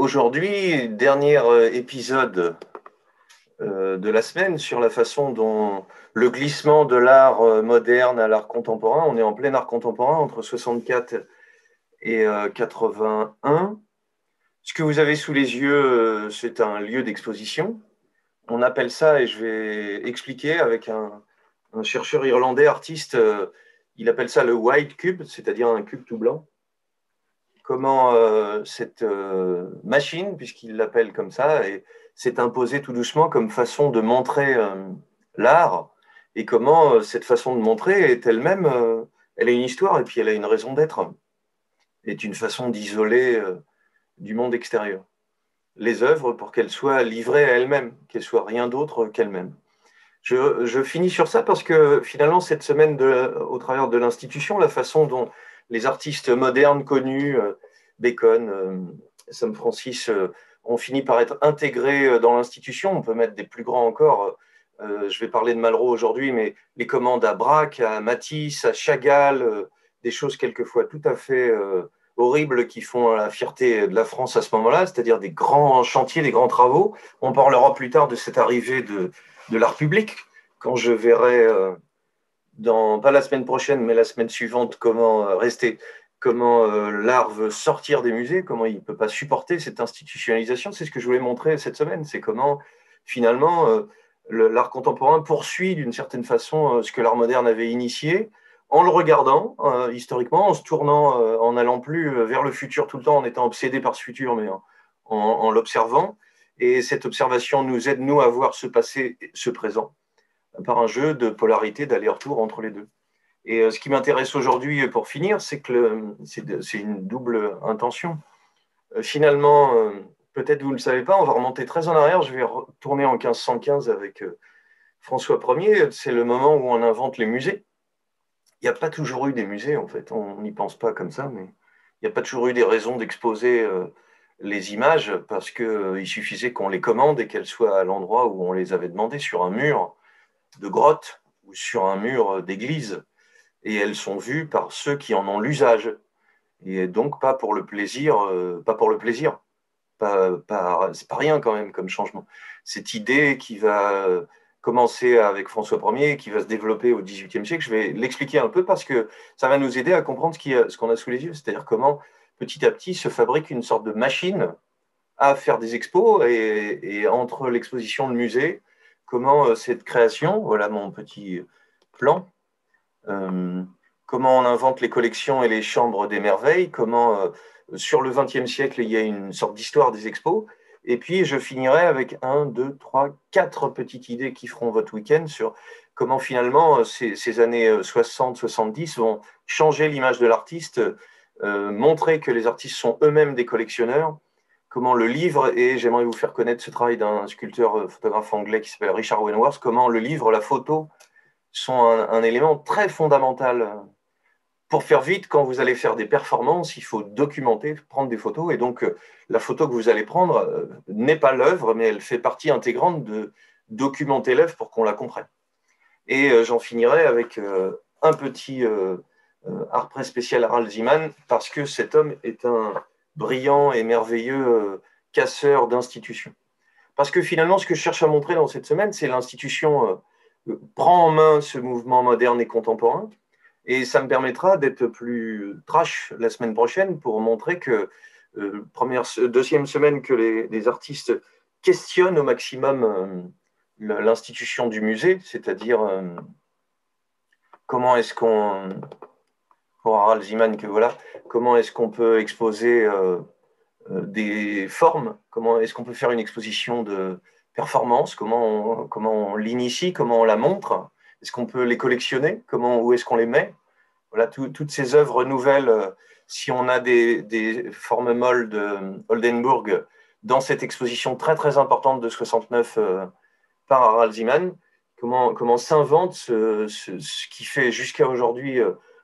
Aujourd'hui, dernier épisode de la semaine sur la façon dont le glissement de l'art moderne à l'art contemporain, on est en plein art contemporain entre 64 et 81. Ce que vous avez sous les yeux, c'est un lieu d'exposition. On appelle ça, et je vais expliquer avec un chercheur irlandais artiste, il appelle ça le white cube, c'est-à-dire un cube tout blanc. Comment cette machine, puisqu'il l'appelle comme ça, s'est imposée tout doucement comme façon de montrer l'art, et comment cette façon de montrer est elle-même, elle a une histoire et puis elle a une raison d'être, est une façon d'isoler du monde extérieur les œuvres pour qu'elles soient livrées à elles-mêmes, qu'elles soient rien d'autre qu'elles-mêmes. Je finis sur ça parce que finalement, cette semaine, au travers de l'institution, la façon dont les artistes modernes connus, Bacon, Sam Francis, ont fini par être intégrés dans l'institution. On peut mettre des plus grands encore. Je vais parler de Malraux aujourd'hui, mais les commandes à Braque, à Matisse, à Chagall, des choses quelquefois tout à fait horribles qui font la fierté de la France à ce moment-là, c'est-à-dire des grands chantiers, des grands travaux. On parlera plus tard de cette arrivée de l'art public, quand je verrai, pas la semaine prochaine, mais la semaine suivante, comment l'art veut sortir des musées, comment il ne peut pas supporter cette institutionnalisation. C'est ce que je voulais montrer cette semaine, c'est comment finalement l'art contemporain poursuit d'une certaine façon ce que l'art moderne avait initié, en le regardant historiquement, en se tournant, en n'allant plus vers le futur tout le temps, en étant obsédé par ce futur, mais en l'observant. Et cette observation nous aide, nous, à voir ce passé, ce présent, par un jeu de polarité, d'aller-retour entre les deux. Et ce qui m'intéresse aujourd'hui, pour finir, c'est que c'est une double intention. Finalement, peut-être vous ne le savez pas, on va remonter très en arrière, je vais retourner en 1515 avec François Ier, c'est le moment où on invente les musées. Il n'y a pas toujours eu des musées, en fait, on n'y pense pas comme ça, mais il n'y a pas toujours eu des raisons d'exposer les images parce qu'il suffisait qu'on les commande et qu'elles soient à l'endroit où on les avait demandées, sur un mur de grotte ou sur un mur d'église. Et elles sont vues par ceux qui en ont l'usage. Et donc pas pour le plaisir, pas pour le plaisir. C'est pas rien quand même comme changement. Cette idée qui va commencer avec François Ier, qui va se développer au XVIIIe siècle, je vais l'expliquer un peu parce que ça va nous aider à comprendre ce qu'on a sous les yeux, c'est-à-dire comment petit à petit se fabrique une sorte de machine à faire des expos et entre l'exposition, le musée, comment cette création, voilà mon petit plan, euh, comment on invente les collections et les chambres des merveilles, comment sur le XXe siècle il y a une sorte d'histoire des expos, et puis je finirai avec un, deux, trois, quatre petites idées qui feront votre week-end sur comment finalement ces années 60-70 vont changer l'image de l'artiste, montrer que les artistes sont eux-mêmes des collectionneurs, comment le livre, et j'aimerais vous faire connaître ce travail d'un sculpteur photographe anglais qui s'appelle Richard Wentworth, comment le livre, la photo sont un élément très fondamental. Pour faire vite, quand vous allez faire des performances, il faut documenter, prendre des photos, et donc la photo que vous allez prendre n'est pas l'œuvre, mais elle fait partie intégrante de documenter l'œuvre pour qu'on la comprenne. Et j'en finirai avec un petit art presse spécial Harald Zeeman, parce que cet homme est un brillant et merveilleux casseur d'institutions. Parce que finalement, ce que je cherche à montrer dans cette semaine, c'est l'institution prend en main ce mouvement moderne et contemporain. Et ça me permettra d'être plus trash la semaine prochaine pour montrer que deuxième semaine que les artistes questionnent au maximum l'institution du musée, c'est-à-dire comment est-ce qu'on, pour Harald Zeeman, que voilà, comment est-ce qu'on peut exposer des formes, comment est-ce qu'on peut faire une exposition de performance, comment on l'initie, comment on la montre, est-ce qu'on peut les collectionner, où est-ce qu'on les met. Voilà, toutes ces œuvres nouvelles, si on a des formes molles de Oldenburg dans cette exposition très très importante de 69 par Harald Zeeman, comment s'invente ce qui fait jusqu'à aujourd'hui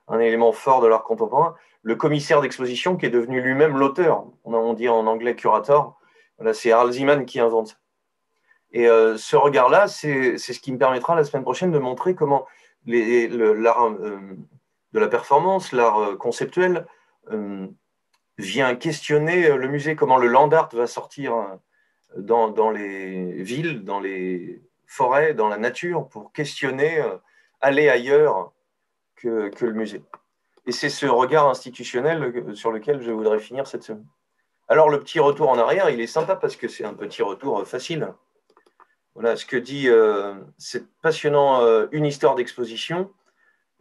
un élément fort de l'art contemporain, le commissaire d'exposition qui est devenu lui-même l'auteur. On dit en anglais curator. Voilà, c'est Harald Zeeman qui invente ça. Et ce regard-là, c'est ce qui me permettra la semaine prochaine de montrer comment l'art de la performance, l'art conceptuel, vient questionner le musée, comment le land art va sortir dans les villes, dans les forêts, dans la nature, pour questionner, aller ailleurs que le musée. Et c'est ce regard institutionnel sur lequel je voudrais finir cette semaine. Alors, le petit retour en arrière, il est sympa parce que c'est un petit retour facile. Voilà ce que dit c'est passionnant, une histoire d'exposition.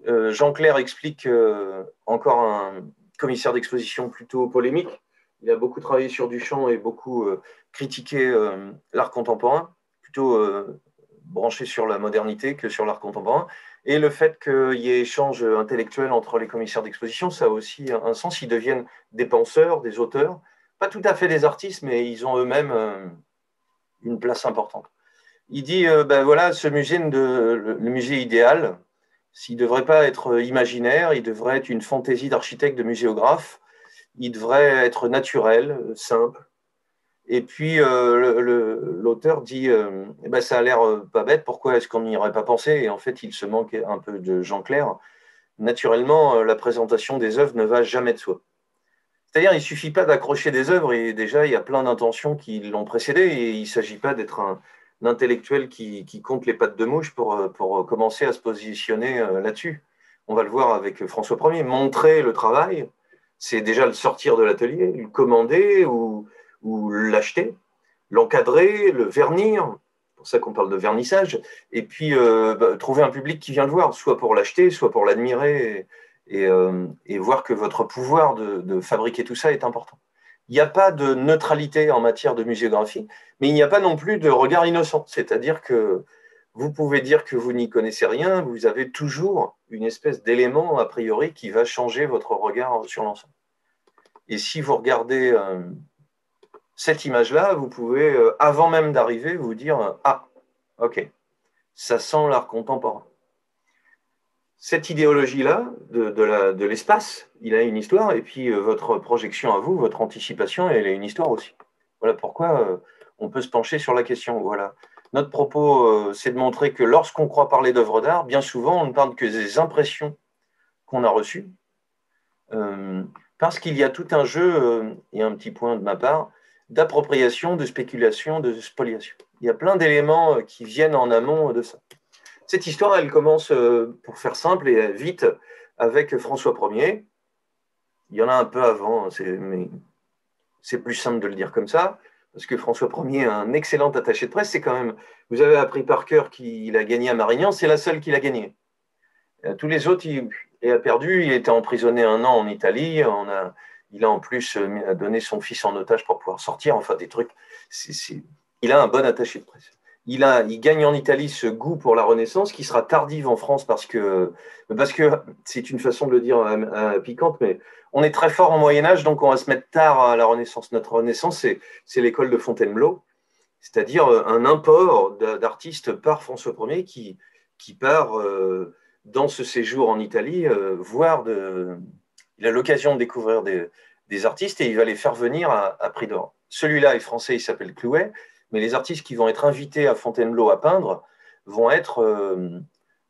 Jean-Clair explique encore un commissaire d'exposition plutôt polémique. Il a beaucoup travaillé sur Duchamp et beaucoup critiqué l'art contemporain, plutôt branché sur la modernité que sur l'art contemporain. Et le fait qu'il y ait échange intellectuel entre les commissaires d'exposition, ça a aussi un sens. Ils deviennent des penseurs, des auteurs, pas tout à fait des artistes, mais ils ont eux-mêmes une place importante. Il dit, ben voilà, ce musée, le musée idéal, s'il ne devrait pas être imaginaire, il devrait être une fantaisie d'architecte, de muséographe, il devrait être naturel, simple. Et puis l'auteur dit, ben, ça a l'air pas bête, pourquoi est-ce qu'on n'y aurait pas pensé? Et en fait, il se manque un peu de Jean-Clair. Naturellement, la présentation des œuvres ne va jamais de soi. C'est-à-dire, il ne suffit pas d'accrocher des œuvres, et déjà, il y a plein d'intentions qui l'ont précédé, et il ne s'agit pas d'être un intellectuel qui compte les pattes de mouche pour commencer à se positionner là-dessus. On va le voir avec François Ier. Montrer le travail, c'est déjà le sortir de l'atelier, le commander ou l'acheter, l'encadrer, le vernir. C'est pour ça qu'on parle de vernissage. Et puis, trouver un public qui vient le voir, soit pour l'acheter, soit pour l'admirer et voir que votre pouvoir de fabriquer tout ça est important. Il n'y a pas de neutralité en matière de muséographie, mais il n'y a pas non plus de regard innocent. C'est-à-dire que vous pouvez dire que vous n'y connaissez rien, vous avez toujours une espèce d'élément a priori qui va changer votre regard sur l'ensemble. Et si vous regardez cette image-là, vous pouvez, avant même d'arriver, vous dire « Ah, ok, ça sent l'art contemporain ». Cette idéologie-là de l'espace, il a une histoire, et puis votre projection à vous, votre anticipation, elle a une histoire aussi. Voilà pourquoi on peut se pencher sur la question. Voilà. Notre propos, c'est de montrer que lorsqu'on croit parler d'œuvres d'art, bien souvent, on ne parle que des impressions qu'on a reçues, parce qu'il y a tout un jeu, et un petit point de ma part, d'appropriation, de spéculation, de spoliation. Il y a plein d'éléments qui viennent en amont de ça. Cette histoire, elle commence, pour faire simple et vite, avec François Ier. Il y en a un peu avant, mais c'est plus simple de le dire comme ça, parce que François Ier est un excellent attaché de presse. C'est quand même, vous avez appris par cœur qu'il a gagné à Marignan, c'est la seule qu'il a gagnée. Tous les autres, il a perdu. Il était emprisonné 1 an en Italie. Il a en plus donné son fils en otage pour pouvoir sortir. Enfin, des trucs. Il a un bon attaché de presse. Il gagne en Italie ce goût pour la Renaissance qui sera tardive en France parce que c'est une façon de le dire piquante, mais on est très fort en Moyen-Âge, donc on va se mettre tard à la Renaissance. Notre Renaissance, c'est l'école de Fontainebleau, c'est-à-dire un import d'artistes par François Ier qui part dans ce séjour en Italie, il a l'occasion de découvrir des artistes et il va les faire venir à prix d'or. Celui-là est français, il s'appelle Clouet, mais les artistes qui vont être invités à Fontainebleau à peindre vont être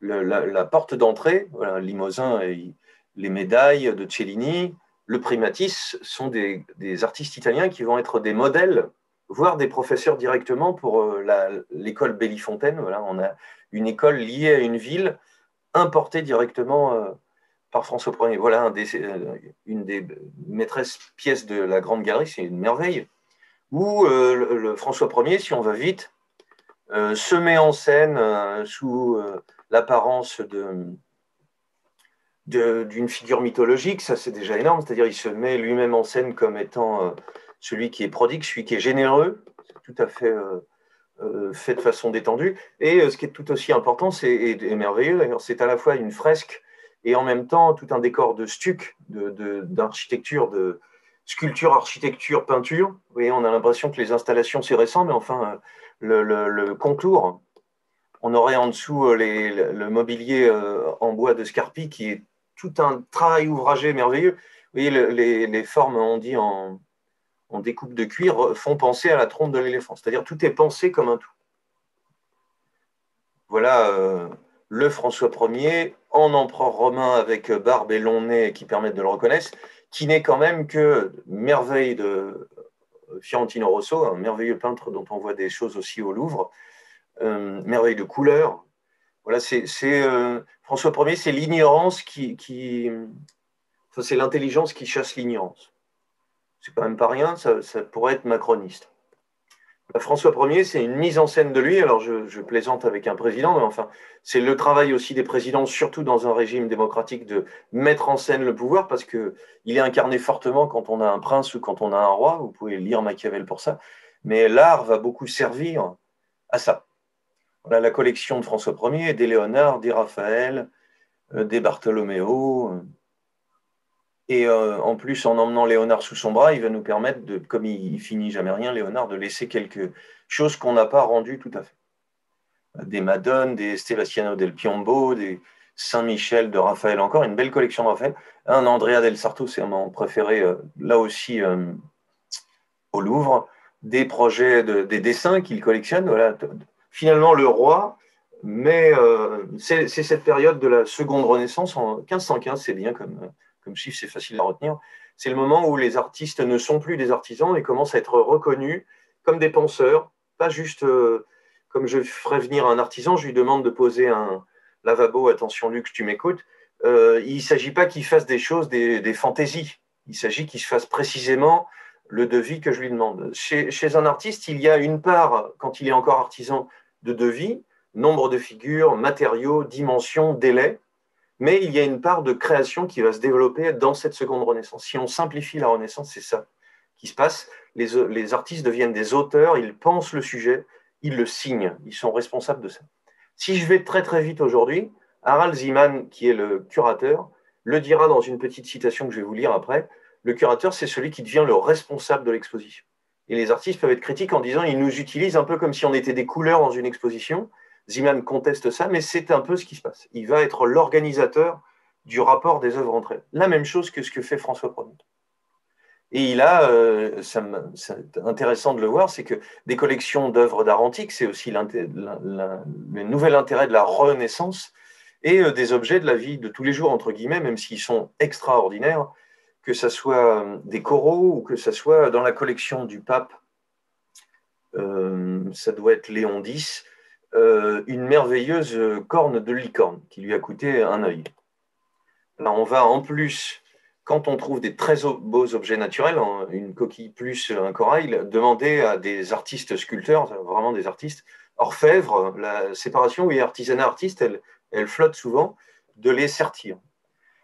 la porte d'entrée. Voilà, Limousin et les médailles de Cellini, le Primatis sont des artistes italiens qui vont être des modèles, voire des professeurs directement pour l'école Bellifontaine. Voilà, on a une école liée à une ville, importée directement par François Ier. Voilà une des maîtresses pièces de la Grande Galerie, c'est une merveille. Où le François Ier, si on va vite, se met en scène sous l'apparence d'une figure mythologique. Ça, c'est déjà énorme. C'est-à-dire il se met lui-même en scène comme étant celui qui est prodigue, celui qui est généreux. C'est tout à fait fait de façon détendue. Et ce qui est tout aussi important, et merveilleux d'ailleurs, c'est à la fois une fresque et en même temps tout un décor de stuc, d'architecture, de sculpture, architecture, peinture. Vous voyez, on a l'impression que les installations, c'est récent, mais enfin, le contour, on aurait en dessous le mobilier en bois de Scarpi, qui est tout un travail ouvragé merveilleux. Vous voyez, les formes, on dit en découpe de cuir, font penser à la trompe de l'éléphant. C'est-à-dire tout est pensé comme un tout. Voilà le François Ier, en empereur romain avec barbe et long nez qui permettent de le reconnaître. qui n'est quand même que merveille de Fiorentino Rosso, un merveilleux peintre dont on voit des choses aussi au Louvre, merveille de couleurs. Voilà, François Ier, c'est l'ignorance enfin, c'est l'intelligence qui chasse l'ignorance. C'est quand même pas rien, ça pourrait être macroniste. François Ier, c'est une mise en scène de lui. Alors, je plaisante avec un président, mais enfin, c'est le travail aussi des présidents, surtout dans un régime démocratique, de mettre en scène le pouvoir, parce qu'il est incarné fortement quand on a un prince ou quand on a un roi. Vous pouvez lire Machiavel pour ça. Mais l'art va beaucoup servir à ça. On a la collection de François Ier, des Léonard, des Raphaël, des Bartholoméo. Et en plus, en emmenant Léonard sous son bras, il va nous permettre, comme il finit jamais rien, Léonard, de laisser quelque chose qu'on n'a pas rendu tout à fait. Des Madones, des Sebastiano del Piombo, des Saint-Michel de Raphaël encore, une belle collection de Raphaël. Un Andrea del Sarto, c'est mon préféré, là aussi au Louvre. Des projets, des dessins qu'il collectionne. Voilà. Finalement, le roi, mais c'est cette période de la seconde Renaissance, en 1515, c'est bien comme chiffre, c'est facile à retenir. C'est le moment où les artistes ne sont plus des artisans et commencent à être reconnus comme des penseurs, pas juste comme je ferais venir un artisan, je lui demande de poser un lavabo, attention Luc, tu m'écoutes. Il ne s'agit pas qu'il fasse des choses, des fantaisies. Il s'agit qu'il se fasse précisément le devis que je lui demande. Chez un artiste, il y a une part, quand il est encore artisan, de devis, nombre de figures, matériaux, dimensions, délais, mais il y a une part de création qui va se développer dans cette seconde Renaissance. Si on simplifie la Renaissance, c'est ça qui se passe. Les artistes deviennent des auteurs, ils pensent le sujet, ils le signent, ils sont responsables de ça. Si je vais très très vite aujourd'hui, Harald Zeeman, qui est le curateur, le dira dans une petite citation que je vais vous lire après. Le curateur, c'est celui qui devient le responsable de l'exposition. Et les artistes peuvent être critiques en disant ils nous utilisent un peu comme si on était des couleurs dans une exposition. Zeeman conteste ça, mais c'est un peu ce qui se passe. Il va être l'organisateur du rapport des œuvres entre elles. La même chose que ce que fait François Ier. Et il a, c'est intéressant de le voir, c'est que des collections d'œuvres d'art antique, c'est aussi le nouvel intérêt de la Renaissance, et des objets de la vie de tous les jours, entre guillemets, même s'ils sont extraordinaires, que ce soit des coraux ou que ce soit dans la collection du pape, ça doit être Léon X, une merveilleuse corne de licorne qui lui a coûté un œil. Là, on va en plus, quand on trouve des très beaux objets naturels, une coquille plus un corail, demander à des artistes sculpteurs, vraiment des artistes, orfèvres, la séparation, oui, artisanat-artiste, elle flotte souvent, de les sertir.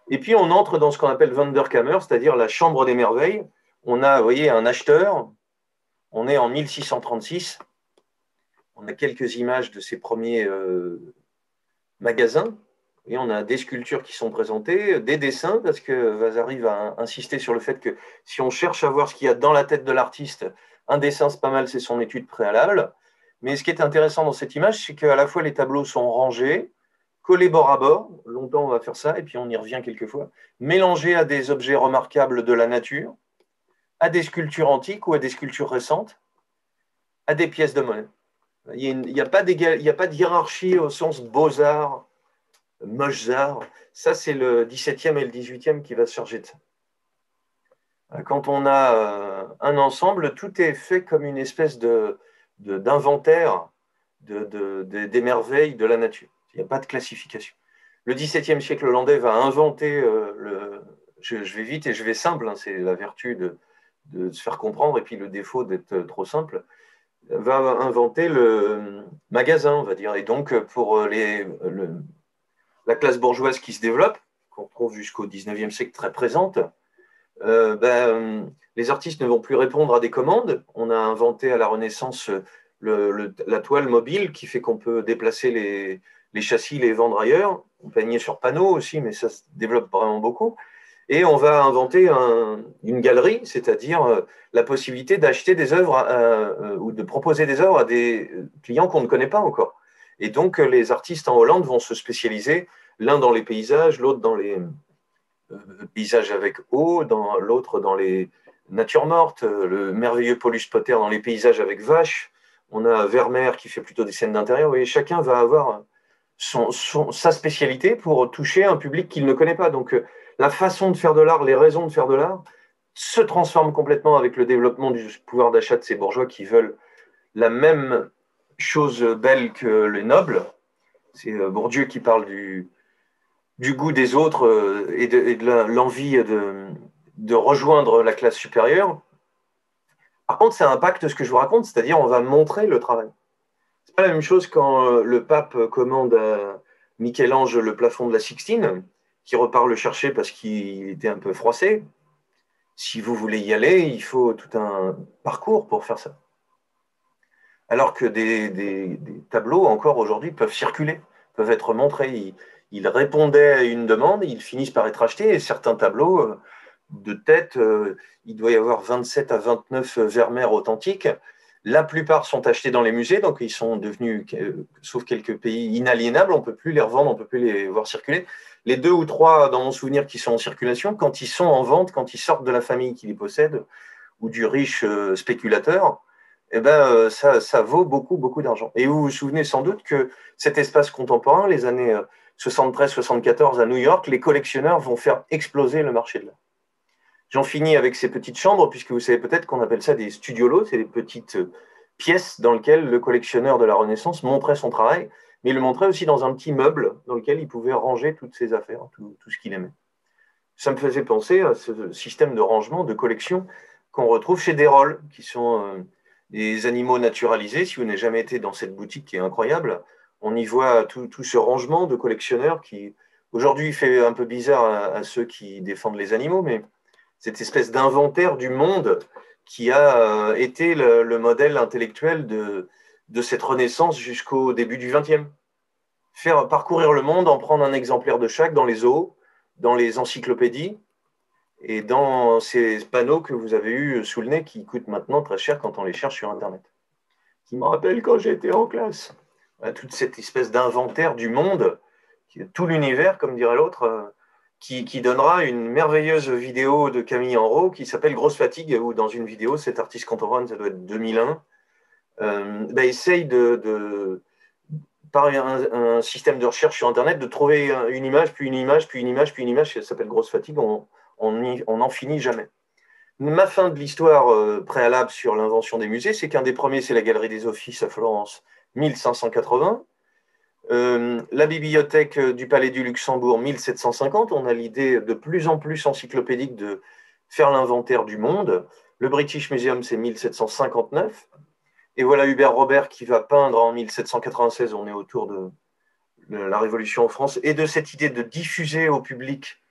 Et puis on entre dans ce qu'on appelle Wunderkammer, c'est-à-dire la chambre des merveilles. On a, vous voyez, un acheteur, on est en 1636, on a quelques images de ces premiers magasins, et on a des sculptures qui sont présentées, des dessins, parce que Vasari va insister sur le fait que si on cherche à voir ce qu'il y a dans la tête de l'artiste, un dessin, c'est pas mal, c'est son étude préalable. Mais ce qui est intéressant dans cette image, c'est qu'à la fois les tableaux sont rangés, collés bord à bord, longtemps on va faire ça, et puis on y revient quelquefois, mélangés à des objets remarquables de la nature, à des sculptures antiques ou à des sculptures récentes, à des pièces de monnaie. Il n'y a pas de hiérarchie au sens beaux-arts, moches-arts. Ça, c'est le 17e et le 18e qui va se charger de ça. Quand on a un ensemble, tout est fait comme une espèce d'inventaire des merveilles de la nature. Il n'y a pas de classification. Le XVIIe siècle hollandais va inventer je vais vite et je vais simple, hein, c'est la vertu de se faire comprendre et puis le défaut d'être trop simple, va inventer le magasin, on va dire. Et donc, pour la classe bourgeoise qui se développe, qu'on trouve jusqu'au XIXe siècle très présente, les artistes ne vont plus répondre à des commandes. On a inventé à la Renaissance la toile mobile qui fait qu'on peut déplacer les châssis, les vendre ailleurs. On peignait sur panneau aussi, mais ça se développe vraiment beaucoup. Et on va inventer une galerie, c'est-à-dire la possibilité d'acheter des œuvres ou de proposer des œuvres à des clients qu'on ne connaît pas encore. Et donc, les artistes en Hollande vont se spécialiser, l'un dans les paysages, l'autre dans les paysages avec eau, l'autre dans les natures mortes, le merveilleux Paulus Potter dans les paysages avec vaches. On a Vermeer qui fait plutôt des scènes d'intérieur. Et chacun va avoir sa spécialité pour toucher un public qu'il ne connaît pas. Donc, la façon de faire de l'art, les raisons de faire de l'art, se transforment complètement avec le développement du pouvoir d'achat de ces bourgeois qui veulent la même chose belle que les nobles. C'est Bourdieu qui parle du goût des autres et de l'envie de rejoindre la classe supérieure. Par contre, ça impacte ce que je vous raconte, c'est-à-dire on va montrer le travail. C'est pas la même chose quand le pape commande à Michel-Ange le plafond de la Sixtine, qui repart le chercher parce qu'il était un peu froissé. Si vous voulez y aller, il faut tout un parcours pour faire ça. Alors que des tableaux, encore aujourd'hui, peuvent circuler, peuvent être montrés. Ils répondaient à une demande, ils finissent par être achetés, et certains tableaux, de tête, il doit y avoir 27 à 29 Vermeer authentiques. La plupart sont achetés dans les musées, donc ils sont devenus, sauf quelques pays, inaliénables. On ne peut plus les revendre, on ne peut plus les voir circuler. Les 2 ou 3, dans mon souvenir, qui sont en circulation, quand ils sont en vente, quand ils sortent de la famille qui les possède, ou du riche spéculateur, eh ben, ça vaut beaucoup, beaucoup d'argent. Et vous vous souvenez sans doute que cet espace contemporain, les années 73-74 à New York, les collectionneurs vont faire exploser le marché de l'art. J'en finis avec ces petites chambres, puisque vous savez peut-être qu'on appelle ça des studiolos, c'est des petites pièces dans lesquelles le collectionneur de la Renaissance montrait son travail, mais il le montrait aussi dans un petit meuble dans lequel il pouvait ranger toutes ses affaires, tout ce qu'il aimait. Ça me faisait penser à ce système de rangement, de collection qu'on retrouve chez Desrolles, qui sont des animaux naturalisés. Si vous n'avez jamais été dans cette boutique qui est incroyable, on y voit tout ce rangement de collectionneurs qui, aujourd'hui, fait un peu bizarre à ceux qui défendent les animaux, mais cette espèce d'inventaire du monde qui a été le modèle intellectuel de cette Renaissance jusqu'au début du XXe. Faire parcourir le monde, en prendre un exemplaire de chaque dans les zoos, dans les encyclopédies et dans ces panneaux que vous avez eus sous le nez qui coûtent maintenant très cher quand on les cherche sur Internet. Qui me rappelle quand j'étais en classe. Toute cette espèce d'inventaire du monde, tout l'univers, comme dirait l'autre, qui donnera une merveilleuse vidéo de Camille Enrault qui s'appelle Grosse Fatigue, où dans une vidéo, cet artiste contemporain, ça doit être 2001, essaye par un système de recherche sur Internet, de trouver une image, puis une image, puis une image, puis une image, ça s'appelle Grosse Fatigue, on n'en finit jamais. Ma fin de l'histoire préalable sur l'invention des musées, c'est qu'un des premiers, c'est la Galerie des Offices à Florence, 1580. La bibliothèque du Palais du Luxembourg, 1750. On a l'idée de plus en plus encyclopédique de faire l'inventaire du monde. Le British Museum, c'est 1759. Et voilà Hubert Robert qui va peindre en 1796, on est autour de la Révolution en France, et de cette idée de diffuser au public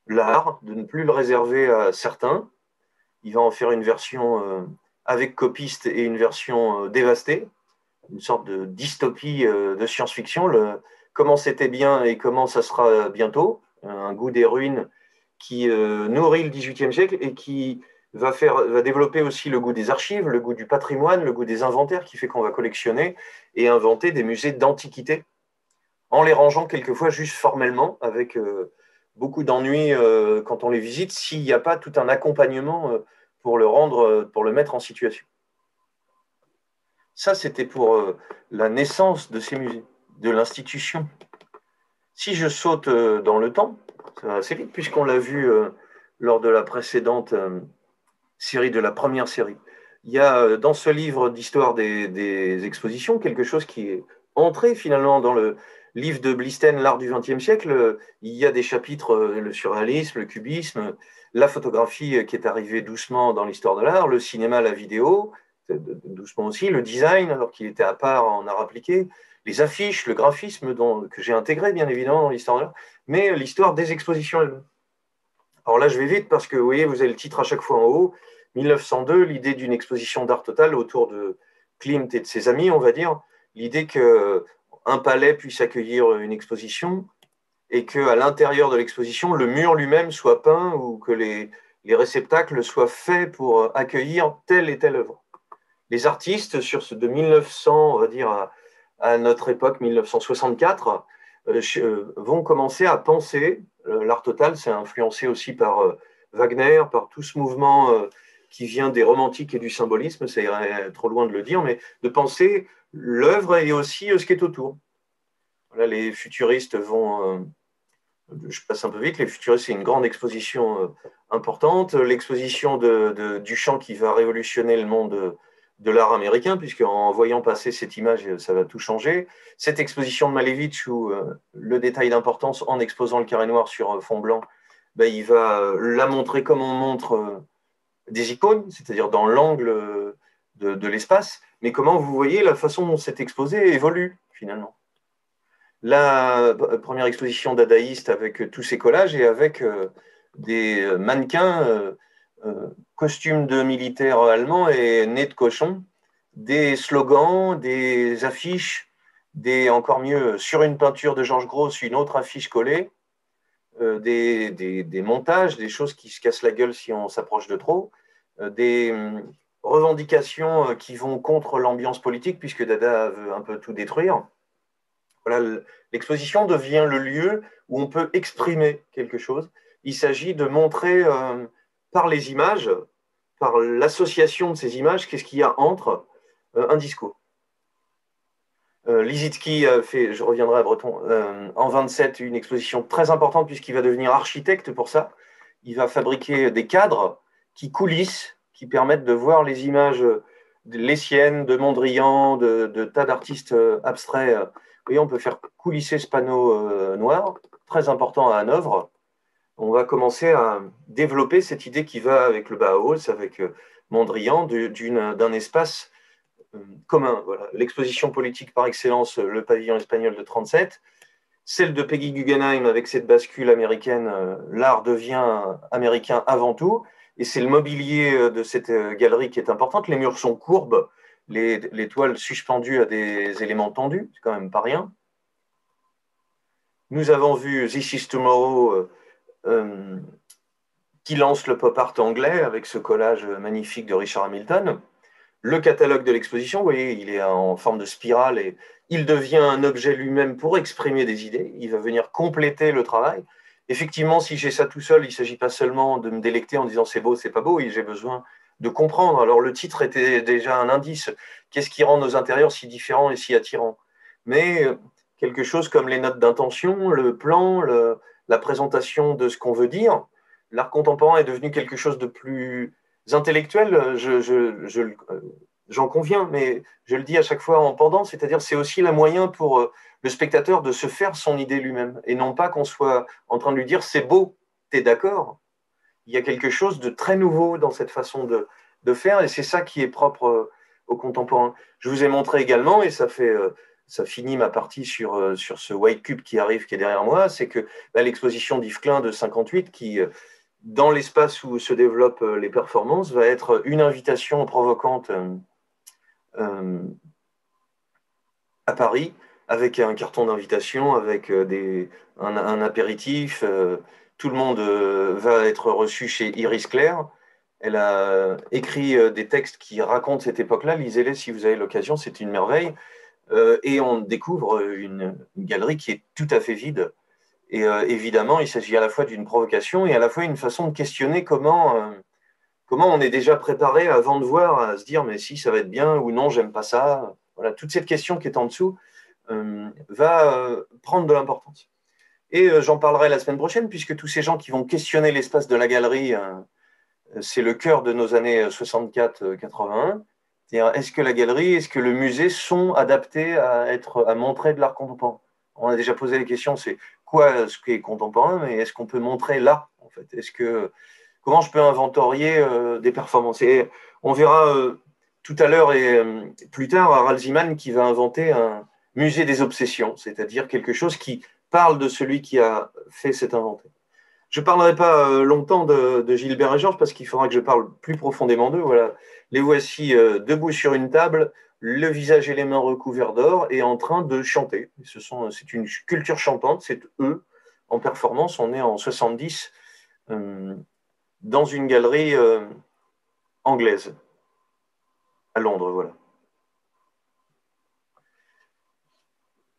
l'art, de ne plus le réserver à certains. Il va en faire une version avec copiste et une version dévastée, une sorte de dystopie de science-fiction. Comment c'était bien et comment ça sera bientôt. Un goût des ruines qui nourrit le XVIIIe siècle et qui va développer aussi le goût des archives, le goût du patrimoine, le goût des inventaires qui fait qu'on va collectionner et inventer des musées d'antiquité en les rangeant quelquefois juste formellement avec beaucoup d'ennuis quand on les visite s'il n'y a pas tout un accompagnement pour le mettre en situation. Ça, c'était pour la naissance de ces musées, de l'institution. Si je saute dans le temps, ça va assez vite puisqu'on l'a vu lors de la précédente série, de la première série. Il y a dans ce livre d'histoire des expositions quelque chose qui est entré finalement dans le livre de Blisten, L'art du XXe siècle. Il y a des chapitres, le surréalisme, le cubisme, la photographie qui est arrivée doucement dans l'histoire de l'art, le cinéma, la vidéo, doucement aussi, le design, alors qu'il était à part en art appliqué, les affiches, le graphisme que j'ai intégré bien évidemment dans l'histoire de l'art, mais l'histoire des expositions elles-mêmes. Alors là, je vais vite parce que vous voyez, vous avez le titre à chaque fois en haut. 1902, l'idée d'une exposition d'art total autour de Klimt et de ses amis, on va dire. L'idée qu'un palais puisse accueillir une exposition et qu'à l'intérieur de l'exposition, le mur lui-même soit peint ou que les réceptacles soient faits pour accueillir telle et telle œuvre. Les artistes, de 1900, on va dire, à notre époque, 1964, vont commencer à penser. L'art total, c'est influencé aussi par Wagner, par tout ce mouvement qui vient des romantiques et du symbolisme, ça irait trop loin de le dire, mais de penser l'œuvre et aussi ce qui est autour. Là, les futuristes vont je passe un peu vite, les Futuristes, c'est une grande exposition importante. L'exposition Duchamp qui va révolutionner le monde de l'art américain, puisqu'en voyant passer cette image, ça va tout changer. Cette exposition de Malevich, où le détail d'importance, en exposant le carré noir sur fond blanc, ben, il va la montrer comme on montre des icônes, c'est-à-dire dans l'angle de l'espace, mais comment vous voyez la façon dont c'est exposé évolue finalement. La première exposition dadaïste avec tous ces collages et avec des mannequins, costumes de militaires allemands et nez de cochon, des slogans, des affiches, encore mieux, sur une peinture de Georges Gross, une autre affiche collée, des montages, des choses qui se cassent la gueule si on s'approche de trop, des revendications qui vont contre l'ambiance politique, puisque Dada veut un peu tout détruire. Voilà, l'exposition devient le lieu où on peut exprimer quelque chose. Il s'agit de montrer par les images, par l'association de ces images, qu'est-ce qu'il y a entre un discours. Lissitzky a fait, je reviendrai à Breton, en 27 une exposition très importante puisqu'il va devenir architecte pour ça. Il va fabriquer des cadres qui coulissent, qui permettent de voir les images, les siennes, de Mondrian, de tas d'artistes abstraits. Vous voyez, on peut faire coulisser ce panneau noir, très important à Hanovre. On va commencer à développer cette idée qui va avec le Bauhaus, avec Mondrian, d'un espace commun. Voilà. L'exposition politique par excellence, le pavillon espagnol de 37, celle de Peggy Guggenheim avec cette bascule américaine, l'art devient américain avant tout, et c'est le mobilier de cette galerie qui est importante. Les murs sont courbes, les toiles suspendues à des éléments tendus, c'est quand même pas rien. Nous avons vu This is Tomorrow qui lance le pop art anglais avec ce collage magnifique de Richard Hamilton. Le catalogue de l'exposition, vous voyez, il est en forme de spirale et il devient un objet lui-même pour exprimer des idées. Il va venir compléter le travail. Effectivement, si j'ai ça tout seul, il ne s'agit pas seulement de me délecter en disant c'est beau, c'est pas beau, et j'ai besoin de comprendre. Alors le titre était déjà un indice. Qu'est-ce qui rend nos intérieurs si différents et si attirants? Mais quelque chose comme les notes d'intention, le plan, la présentation de ce qu'on veut dire, l'art contemporain est devenu quelque chose de plus intellectuel, j'en conviens, mais je le dis à chaque fois en pendant, c'est-à-dire c'est aussi le moyen pour le spectateur de se faire son idée lui-même, et non pas qu'on soit en train de lui dire c'est beau, t'es d'accord? Il y a quelque chose de très nouveau dans cette façon de faire, et c'est ça qui est propre aux contemporains. Je vous ai montré également, et ça finit ma partie sur ce White Cube qui arrive, qui est derrière moi, c'est que l'exposition d'Yves Klein de 58 qui dans l'espace où se développent les performances, va être une invitation provocante à Paris, avec un carton d'invitation, avec un apéritif. Tout le monde va être reçu chez Iris Claire. Elle a écrit des textes qui racontent cette époque-là. Lisez-les si vous avez l'occasion, c'est une merveille. Et on découvre une galerie qui est tout à fait vide. Et évidemment, il s'agit à la fois d'une provocation et à la fois une façon de questionner comment on est déjà préparé avant de voir, à se dire mais si ça va être bien ou non, j'aime pas ça. Voilà, toute cette question qui est en dessous va prendre de l'importance. Et j'en parlerai la semaine prochaine, puisque tous ces gens qui vont questionner l'espace de la galerie, c'est le cœur de nos années 64-81. Est-ce que la galerie, est-ce que le musée sont adaptés à montrer de l'art contemporain? On a déjà posé les questions, c'est quoi ce qui est contemporain, mais est-ce qu'on peut montrer là, en fait? Comment je peux inventorier des performances? Et on verra tout à l'heure et plus tard Harald Zeeman qui va inventer un musée des obsessions, c'est-à-dire quelque chose qui parle de celui qui a fait cet inventé. Je ne parlerai pas longtemps de Gilbert et Georges parce qu'il faudra que je parle plus profondément d'eux. Voilà. Les voici debout sur une table, le visage et les mains recouverts d'or et en train de chanter. C'est une culture chantante, c'est eux en performance. On est en 70 dans une galerie anglaise à Londres. Voilà.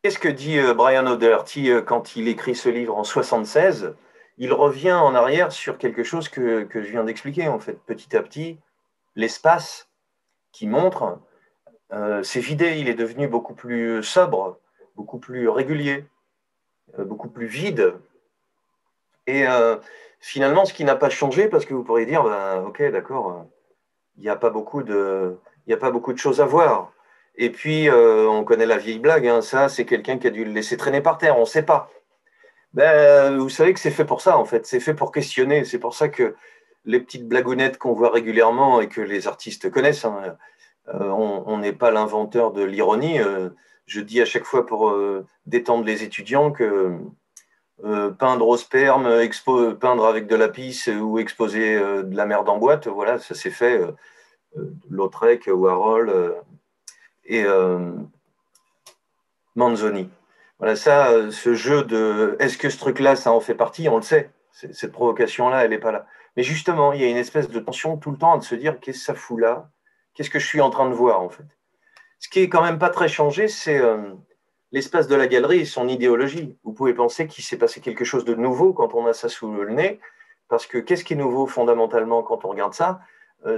Qu'est-ce que dit Brian O'Doherty quand il écrit ce livre en 76? Il revient en arrière sur quelque chose que je viens d'expliquer, en fait. Petit à petit, l'espace qui montre s'est vidé, il est devenu beaucoup plus sobre, beaucoup plus régulier, beaucoup plus vide. Et finalement, ce qui n'a pas changé, parce que vous pourriez dire, ben, ok, d'accord, il n'y a pas beaucoup il y a pas beaucoup de choses à voir. Et puis, on connaît la vieille blague, hein, ça, c'est quelqu'un qui a dû le laisser traîner par terre, on ne sait pas. Ben, vous savez que c'est fait pour ça, en fait. C'est fait pour questionner. C'est pour ça que les petites blagounettes qu'on voit régulièrement et que les artistes connaissent, hein, on n'est pas l'inventeur de l'ironie. Je dis à chaque fois pour détendre les étudiants que peindre au sperme, peindre avec de la pisse ou exposer de la merde en boîte, voilà, ça s'est fait. Lautrec, Warhol et Manzoni. Voilà, ça, ce jeu de est-ce que ce truc-là, ça en fait partie, on le sait. Cette provocation-là, elle n'est pas là. Mais justement, il y a une espèce de tension tout le temps à se dire qu'est-ce que ça fout là? Qu'est-ce que je suis en train de voir, en fait? Ce qui est quand même pas très changé, c'est l'espace de la galerie et son idéologie. Vous pouvez penser qu'il s'est passé quelque chose de nouveau quand on a ça sous le nez, parce que qu'est-ce qui est nouveau fondamentalement quand on regarde ça?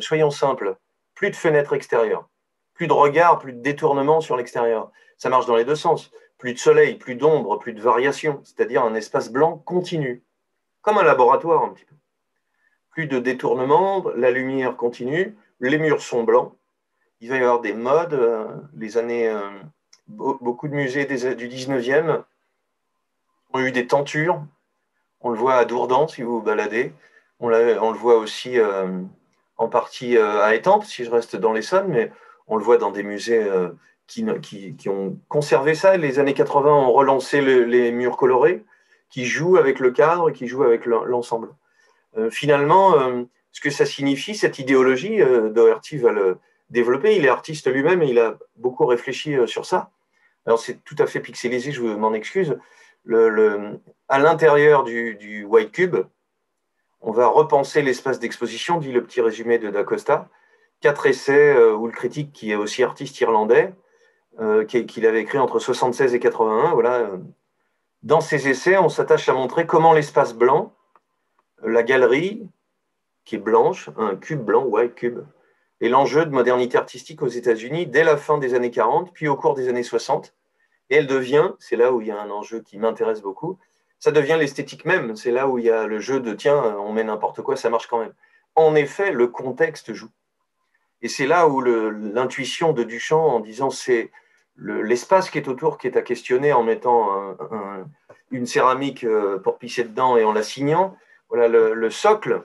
Soyons simples, plus de fenêtres extérieures, plus de regard, plus de détournement sur l'extérieur. Ça marche dans les deux sens. Plus de soleil, plus d'ombre, plus de variation, c'est-à-dire un espace blanc continu, comme un laboratoire un petit peu. Plus de détournement, la lumière continue, les murs sont blancs, il va y avoir des modes, les années, beaucoup de musées du 19e ont eu des tentures. On le voit à Dourdan, si vous vous baladez. On le voit aussi en partie à Étampes, si je reste dans l'Essonne, mais on le voit dans des musées qui ont conservé ça. Les années 80 ont relancé les murs colorés, qui jouent avec le cadre, qui jouent avec l'ensemble. Finalement, ce que ça signifie, cette idéologie, Doherty va le développer. Il est artiste lui-même et il a beaucoup réfléchi sur ça. Alors, c'est tout à fait pixelisé, je m'en excuse. À l'intérieur du White Cube, on va repenser l'espace d'exposition, dit le petit résumé de D'Acosta. 4 essais où le critique, qui est aussi artiste irlandais, qu'il avait écrit entre 76 et 81, voilà. Dans ces essais, on s'attache à montrer comment l'espace blanc, la galerie, qui est blanche, un cube blanc, White Cube, et l'enjeu de modernité artistique aux États-Unis dès la fin des années 40, puis au cours des années 60. Et elle devient, c'est là où il y a un enjeu qui m'intéresse beaucoup, ça devient l'esthétique même. C'est là où il y a le jeu de tiens, on met n'importe quoi, ça marche quand même. En effet, le contexte joue. Et c'est là où l'intuition de Duchamp, en disant c'est l'espace qui est autour qui est à questionner en mettant une céramique pour pisser dedans et en la signant. Voilà, le socle,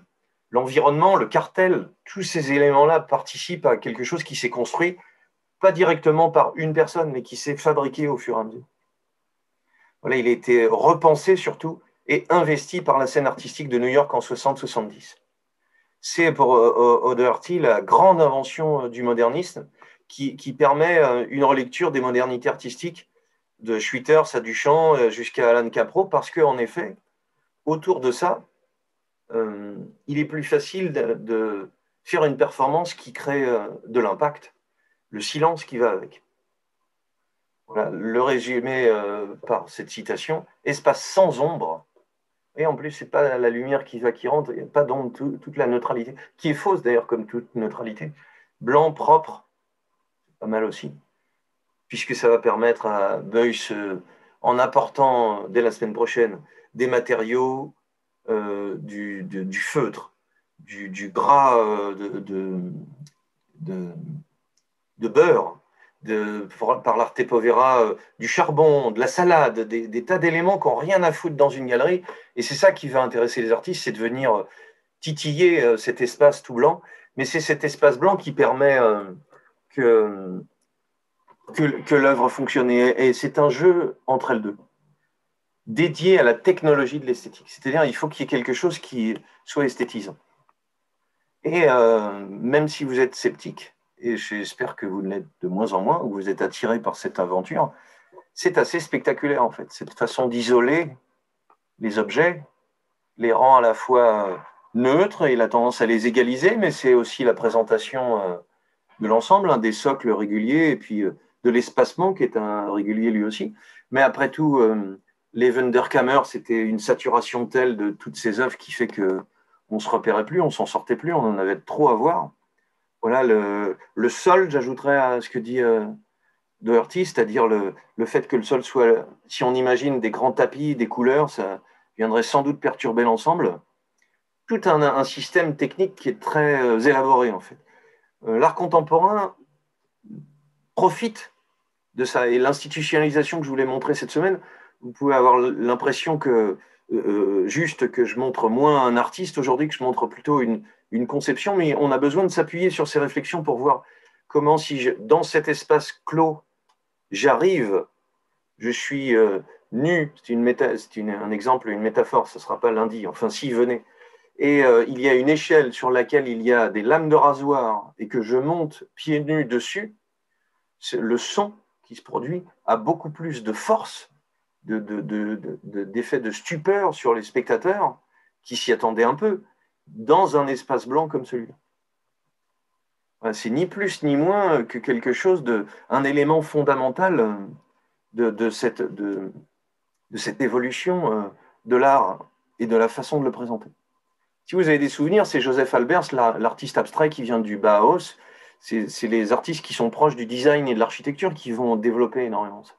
l'environnement, le cartel, tous ces éléments-là participent à quelque chose qui s'est construit, pas directement par une personne, mais qui s'est fabriqué au fur et à mesure. Voilà, il a été repensé surtout et investi par la scène artistique de New York en 60-70. C'est pour O'Doherty la grande invention du modernisme qui permet une relecture des modernités artistiques de Schwitters à Duchamp jusqu'à Alan Capro, parce qu'en effet, autour de ça, il est plus facile de faire une performance qui crée de l'impact, le silence qui va avec. Voilà, le résumé par cette citation, espace sans ombre. Et en plus, ce n'est pas la lumière qui va, qui rentre, il n'y a pas d'ombre, toute la neutralité, qui est fausse d'ailleurs, comme toute neutralité. Blanc, propre, pas mal aussi, puisque ça va permettre à Beuys, en apportant dès la semaine prochaine des matériaux, du feutre, du gras de, de beurre, par l'arte povera, du charbon, de la salade, des tas d'éléments qui n'ont rien à foutre dans une galerie. Et c'est ça qui va intéresser les artistes, c'est de venir titiller cet espace tout blanc. Mais c'est cet espace blanc qui permet que, que l'œuvre fonctionne. Et c'est un jeu entre elles deux, dédié à la technologie de l'esthétique. C'est-à-dire il faut qu'il y ait quelque chose qui soit esthétisant. Et même si vous êtes sceptique, et j'espère que vous l'êtes de moins en moins, ou vous êtes attiré par cette aventure, c'est assez spectaculaire en fait. Cette façon d'isoler les objets les rend à la fois neutres et il a tendance à les égaliser, mais c'est aussi la présentation de l'ensemble, des socles réguliers et puis de l'espacement qui est un régulier lui aussi. Mais après tout, les Wunderkammer, c'était une saturation telle de toutes ces œuvres qui fait que on se repérait plus, on s'en sortait plus, on en avait trop à voir. Voilà, le sol, j'ajouterais à ce que dit Doherty, c'est-à-dire le fait que le sol soit, si on imagine des grands tapis, des couleurs, ça, viendrait sans doute perturber l'ensemble. Tout un système technique qui est très élaboré, en fait. L'art contemporain profite de ça. Et l'institutionnalisation que je voulais montrer cette semaine, vous pouvez avoir l'impression que juste que je montre moins un artiste aujourd'hui, que je montre plutôt une conception, mais on a besoin de s'appuyer sur ces réflexions pour voir comment, si dans cet espace clos, j'arrive, je suis nu, c'est un exemple, une métaphore, ce ne sera pas lundi, enfin s'il venait, et il y a une échelle sur laquelle il y a des lames de rasoir et que je monte pieds nus dessus, le son qui se produit a beaucoup plus de force, d'effet de stupeur sur les spectateurs qui s'y attendaient un peu dans un espace blanc comme celui-là. C'est ni plus ni moins que quelque chose un élément fondamental de cette évolution de l'art et de la façon de le présenter. Si vous avez des souvenirs, c'est Joseph Albers, l'artiste abstrait qui vient du Bauhaus. C'est les artistes qui sont proches du design et de l'architecture qui vont développer énormément ça.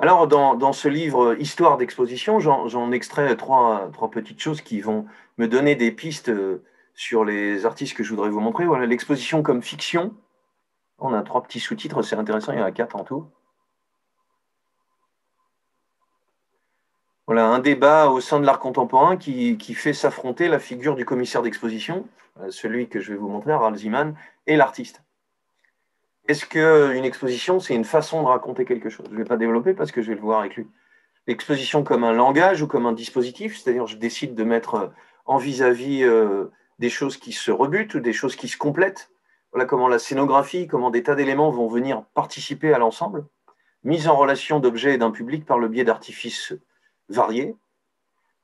Alors, dans ce livre Histoire d'exposition, j'en extrais trois petites choses qui vont me donner des pistes sur les artistes que je voudrais vous montrer. Voilà, l'exposition comme fiction. On a 3 petits sous-titres, c'est intéressant, il y en a 4 en tout. Voilà, un débat au sein de l'art contemporain qui fait s'affronter la figure du commissaire d'exposition, celui que je vais vous montrer, Harald Zeeman, et l'artiste. Est-ce qu'une exposition, c'est une façon de raconter quelque chose? Je ne vais pas développer parce que je vais le voir avec lui. L'exposition comme un langage ou comme un dispositif, c'est-à-dire je décide de mettre en vis-à-vis des choses qui se rebutent ou des choses qui se complètent. Voilà comment la scénographie, comment des tas d'éléments vont venir participer à l'ensemble. Mise en relation d'objets et d'un public par le biais d'artifices variés.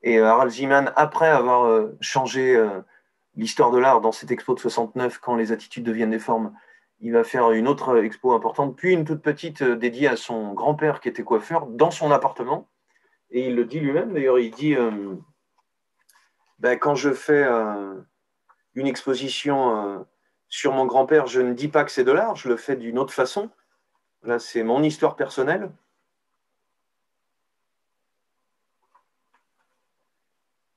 Et Harald Zeeman, après avoir changé l'histoire de l'art dans cette expo de 69, quand les attitudes deviennent des formes, il va faire une autre expo importante, puis une toute petite dédiée à son grand-père qui était coiffeur dans son appartement. Et il le dit lui-même, d'ailleurs, il dit quand je fais une exposition sur mon grand-père, je ne dis pas que c'est de l'art, je le fais d'une autre façon. Là, c'est mon histoire personnelle.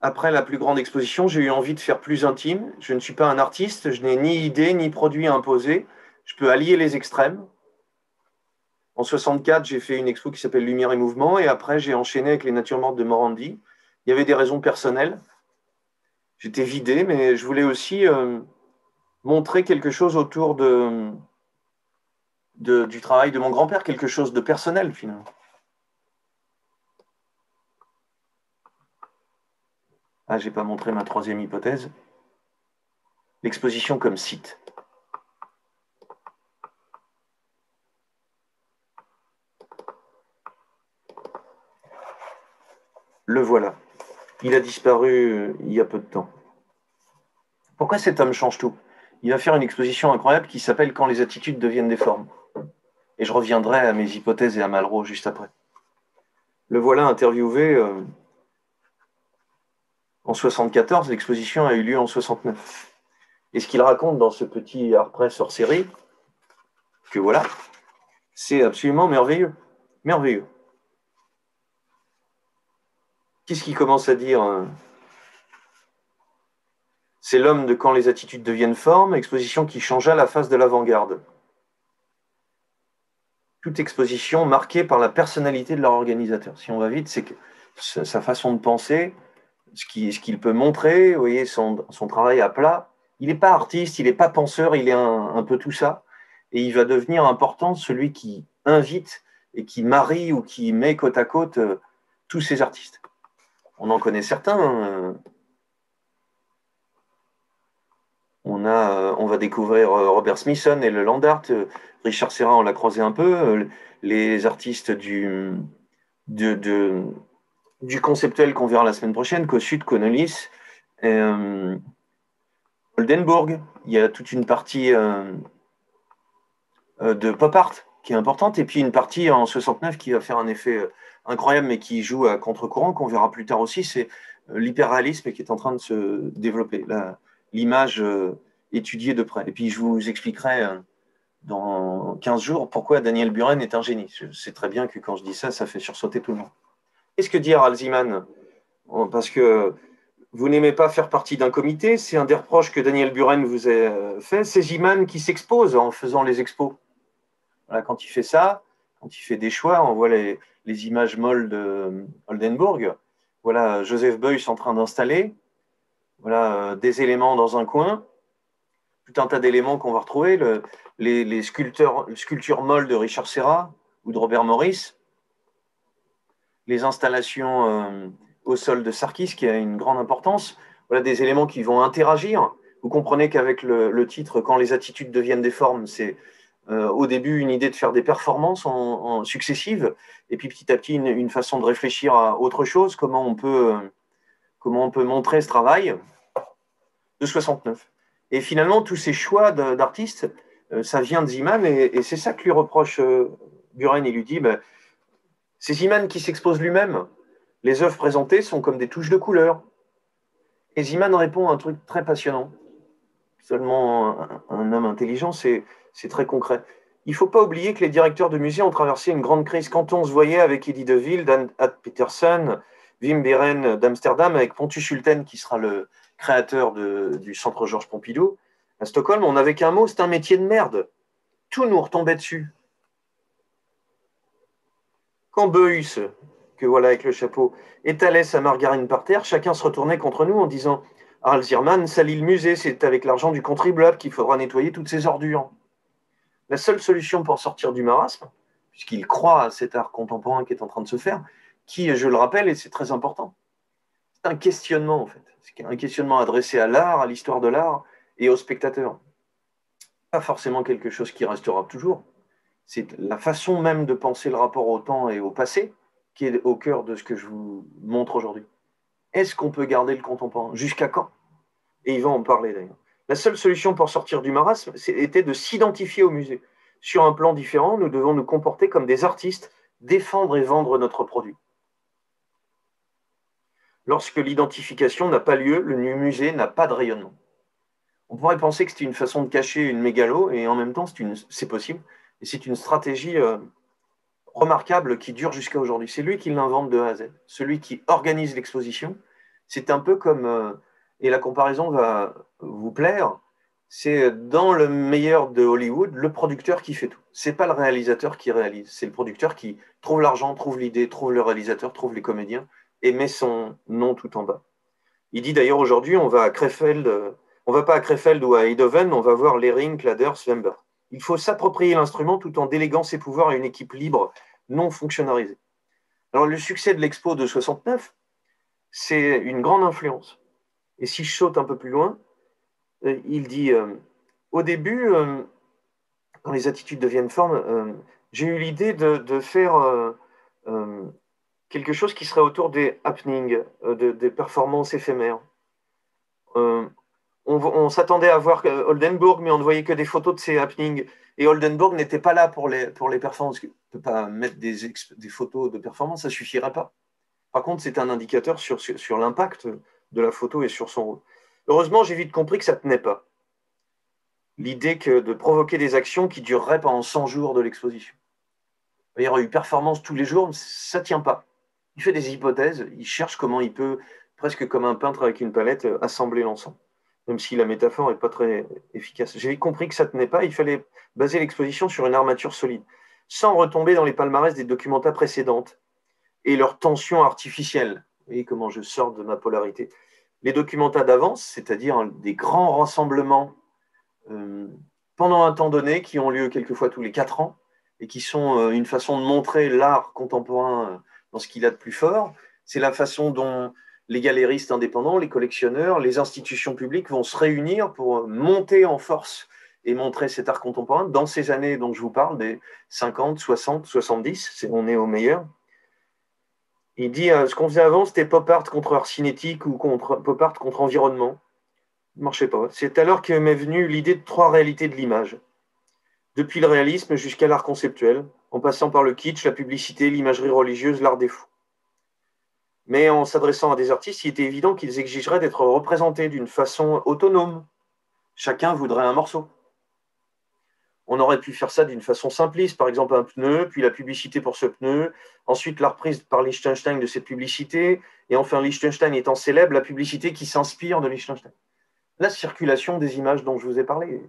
Après la plus grande exposition, j'ai eu envie de faire plus intime. Je ne suis pas un artiste, je n'ai ni idée ni produit à imposer. Je peux allier les extrêmes. En 64, j'ai fait une expo qui s'appelle Lumière et Mouvement, et après, j'ai enchaîné avec les Natures mortes de Morandi. Il y avait des raisons personnelles. J'étais vidé, mais je voulais aussi montrer quelque chose autour du travail de mon grand-père, quelque chose de personnel, finalement. Ah, j'ai pas montré ma 3e hypothèse. L'exposition comme site. Le voilà. Il a disparu il y a peu de temps. Pourquoi cet homme change tout? Il va faire une exposition incroyable qui s'appelle Quand les attitudes deviennent des formes. Et je reviendrai à mes hypothèses et à Malraux juste après. Le voilà interviewé en 74, l'exposition a eu lieu en 69. Et ce qu'il raconte dans ce petit art presse hors série, que voilà, c'est absolument merveilleux. Merveilleux. Qu'est-ce qu'il commence à dire? C'est l'homme de Quand les attitudes deviennent formes, exposition qui changea la face de l'avant-garde. Toute exposition marquée par la personnalité de leur organisateur. Si on va vite, c'est que sa façon de penser, ce qu'il peut montrer, vous voyez, son travail à plat. Il n'est pas artiste, il n'est pas penseur, il est un peu tout ça. Et il va devenir important celui qui invite et qui marie ou qui met côte à côte tous ces artistes. On en connaît certains. On va découvrir Robert Smithson et le Land Art. Richard Serra, on l'a croisé un peu. Les artistes du conceptuel qu'on verra la semaine prochaine, Kossuth, Konolis, Oldenburg. Il y a toute une partie de pop art qui est importante, et puis une partie en 69 qui va faire un effet incroyable, mais qui joue à contre-courant, qu'on verra plus tard aussi, c'est l'hyperréalisme qui est en train de se développer, l'image étudiée de près. Et puis je vous expliquerai dans 15 jours pourquoi Daniel Buren est un génie. Je sais très bien que quand je dis ça, ça fait sursauter tout le monde. Qu'est-ce que dit Harald Zeeman? Parce que vous n'aimez pas faire partie d'un comité, c'est un des reproches que Daniel Buren vous a fait. C'est Zeeman qui s'expose en faisant les expos. Voilà, quand il fait ça, quand il fait des choix, on voit les images molles de Oldenburg. Voilà Joseph Beuys en train d'installer. Voilà des éléments dans un coin. Tout un tas d'éléments qu'on va retrouver. Les sculptures molles de Richard Serra ou de Robert Morris. Les installations au sol de Sarkis, qui a une grande importance. Voilà des éléments qui vont interagir. Vous comprenez qu'avec le titre, quand les attitudes deviennent des formes, c'est au début une idée de faire des performances en successives, et puis petit à petit une façon de réfléchir à autre chose, comment on peut montrer ce travail de 69. Et finalement, tous ces choix d'artistes, ça vient de Zeeman, et c'est ça que lui reproche Buren. Il lui dit, c'est Zeeman qui s'expose lui-même. Les œuvres présentées sont comme des touches de couleur. Et Zeeman répond à un truc très passionnant. Seulement un homme intelligent, c'est très concret. Il ne faut pas oublier que les directeurs de musées ont traversé une grande crise. Quand on se voyait avec Eddie Deville, Dan Ad Peterson, Wim Beren d'Amsterdam, avec Pontus Schulten, qui sera le créateur du centre Georges Pompidou, à Stockholm, on n'avait qu'un mot, c'est un métier de merde. Tout nous retombait dessus. Quand Beuys, que voilà avec le chapeau, étalait sa margarine par terre, chacun se retournait contre nous en disant « Harald Zeeman salit le musée, c'est avec l'argent du contribuable qu'il faudra nettoyer toutes ces ordures. » La seule solution pour sortir du marasme, puisqu'il croit à cet art contemporain qui est en train de se faire, qui, je le rappelle, et c'est très important, c'est un questionnement en fait. C'est un questionnement adressé à l'art, à l'histoire de l'art et aux spectateurs. Pas forcément quelque chose qui restera toujours. C'est la façon même de penser le rapport au temps et au passé qui est au cœur de ce que je vous montre aujourd'hui. Est-ce qu'on peut garder le contemporain? Jusqu'à quand? Et il va en parler d'ailleurs. La seule solution pour sortir du marasme était de s'identifier au musée. Sur un plan différent, nous devons nous comporter comme des artistes, défendre et vendre notre produit. Lorsque l'identification n'a pas lieu, le musée n'a pas de rayonnement. On pourrait penser que c'est une façon de cacher une mégalo, et en même temps, c'est possible. Et c'est une stratégie remarquable qui dure jusqu'à aujourd'hui. C'est lui qui l'invente de A à Z. Celui qui organise l'exposition, c'est un peu comme, et la comparaison va vous plaire, c'est dans le meilleur de Hollywood, le producteur qui fait tout. C'est pas le réalisateur qui réalise, c'est le producteur qui trouve l'argent, trouve l'idée, trouve le réalisateur, trouve les comédiens et met son nom tout en bas. Il dit d'ailleurs aujourd'hui, on va à Krefeld, on va pas à Krefeld ou à Eindhoven, on va voir Lering, Klader, Svember. Il faut s'approprier l'instrument tout en déléguant ses pouvoirs à une équipe libre, non fonctionnalisée. Alors le succès de l'expo de 69, c'est une grande influence. Et si je saute un peu plus loin, il dit au début, quand les attitudes deviennent formes, j'ai eu l'idée de faire quelque chose qui serait autour des happenings, des performances éphémères. On s'attendait à voir Oldenburg, mais on ne voyait que des photos de ces happenings. Et Oldenburg n'était pas là pour les performances. On ne peut pas mettre des photos de performance, ça ne suffirait pas. Par contre, c'est un indicateur sur l'impact de la photo et sur son rôle. Heureusement, j'ai vite compris que ça ne tenait pas. L'idée que de provoquer des actions qui dureraient pendant 100 jours de l'exposition. Il y aurait eu performance tous les jours, ça ne tient pas. Il fait des hypothèses, il cherche comment il peut, presque comme un peintre avec une palette, assembler l'ensemble. Même si la métaphore n'est pas très efficace. J'ai compris que ça ne tenait pas, il fallait baser l'exposition sur une armature solide, sans retomber dans les palmarès des documenta précédentes et leurs tensions artificielles. Vous voyez comment je sors de ma polarité. Les documenta d'avance, c'est-à-dire des grands rassemblements pendant un temps donné, qui ont lieu quelquefois tous les 4 ans, et qui sont une façon de montrer l'art contemporain dans ce qu'il a de plus fort. C'est la façon dont les galéristes indépendants, les collectionneurs, les institutions publiques vont se réunir pour monter en force et montrer cet art contemporain dans ces années dont je vous parle, des 50, 60, 70, on est au meilleur. Il dit ce qu'on faisait avant, c'était pop art contre art cinétique ou pop art contre environnement. Ça ne marchait pas. C'est alors que m'est venue l'idée de 3 réalités de l'image. Depuis le réalisme jusqu'à l'art conceptuel, en passant par le kitsch, la publicité, l'imagerie religieuse, l'art des fous. Mais en s'adressant à des artistes, il était évident qu'ils exigeraient d'être représentés d'une façon autonome. Chacun voudrait un morceau. On aurait pu faire ça d'une façon simpliste, par exemple un pneu, puis la publicité pour ce pneu, ensuite la reprise par Liechtenstein de cette publicité, et enfin Liechtenstein étant célèbre, la publicité qui s'inspire de Liechtenstein. La circulation des images dont je vous ai parlé,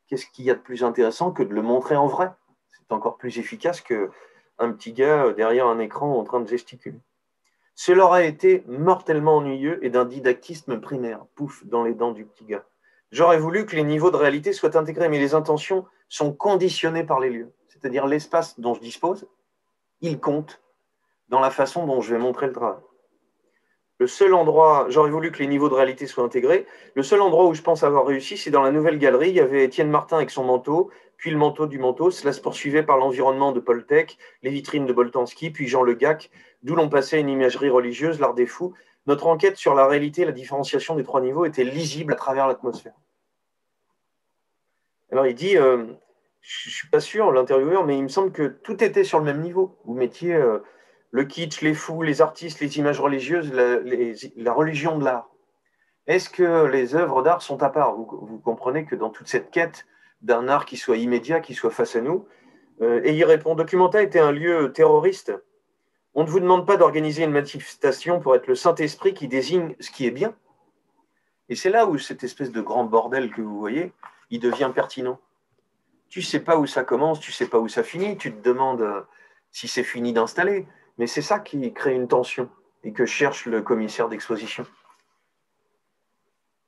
qu'est-ce qu'il y a de plus intéressant que de le montrer en vrai? C'est encore plus efficace qu'un petit gars derrière un écran en train de gesticuler. Cela aurait été mortellement ennuyeux et d'un didactisme primaire, pouf, dans les dents du petit gars. J'aurais voulu que les niveaux de réalité soient intégrés, mais les intentions sont conditionnées par les lieux. C'est-à-dire l'espace dont je dispose, il compte dans la façon dont je vais montrer le travail. Le seul endroit, j'aurais voulu que les niveaux de réalité soient intégrés. Le seul endroit où je pense avoir réussi, c'est dans la nouvelle galerie. Il y avait Étienne Martin avec son manteau, puis le manteau du manteau. Cela se poursuivait par l'environnement de Paul Tech, les vitrines de Boltanski, puis Jean Le Gac, d'où l'on passait une imagerie religieuse, l'art des fous. Notre enquête sur la réalité et la différenciation des trois niveaux était lisible à travers l'atmosphère. Alors il dit, je ne suis pas sûr, l'intervieweur, mais il me semble que tout était sur le même niveau. Vous mettiez le kitsch, les fous, les artistes, les images religieuses, la religion de l'art. Est-ce que les œuvres d'art sont à part? Vous comprenez que dans toute cette quête d'un art qui soit immédiat, qui soit face à nous, et il répond, Documenta était un lieu terroriste. On ne vous demande pas d'organiser une manifestation pour être le Saint-Esprit qui désigne ce qui est bien. Et c'est là où cette espèce de grand bordel que vous voyez, il devient pertinent. Tu ne sais pas où ça commence, tu ne sais pas où ça finit, tu te demandes si c'est fini d'installer. Mais c'est ça qui crée une tension et que cherche le commissaire d'exposition.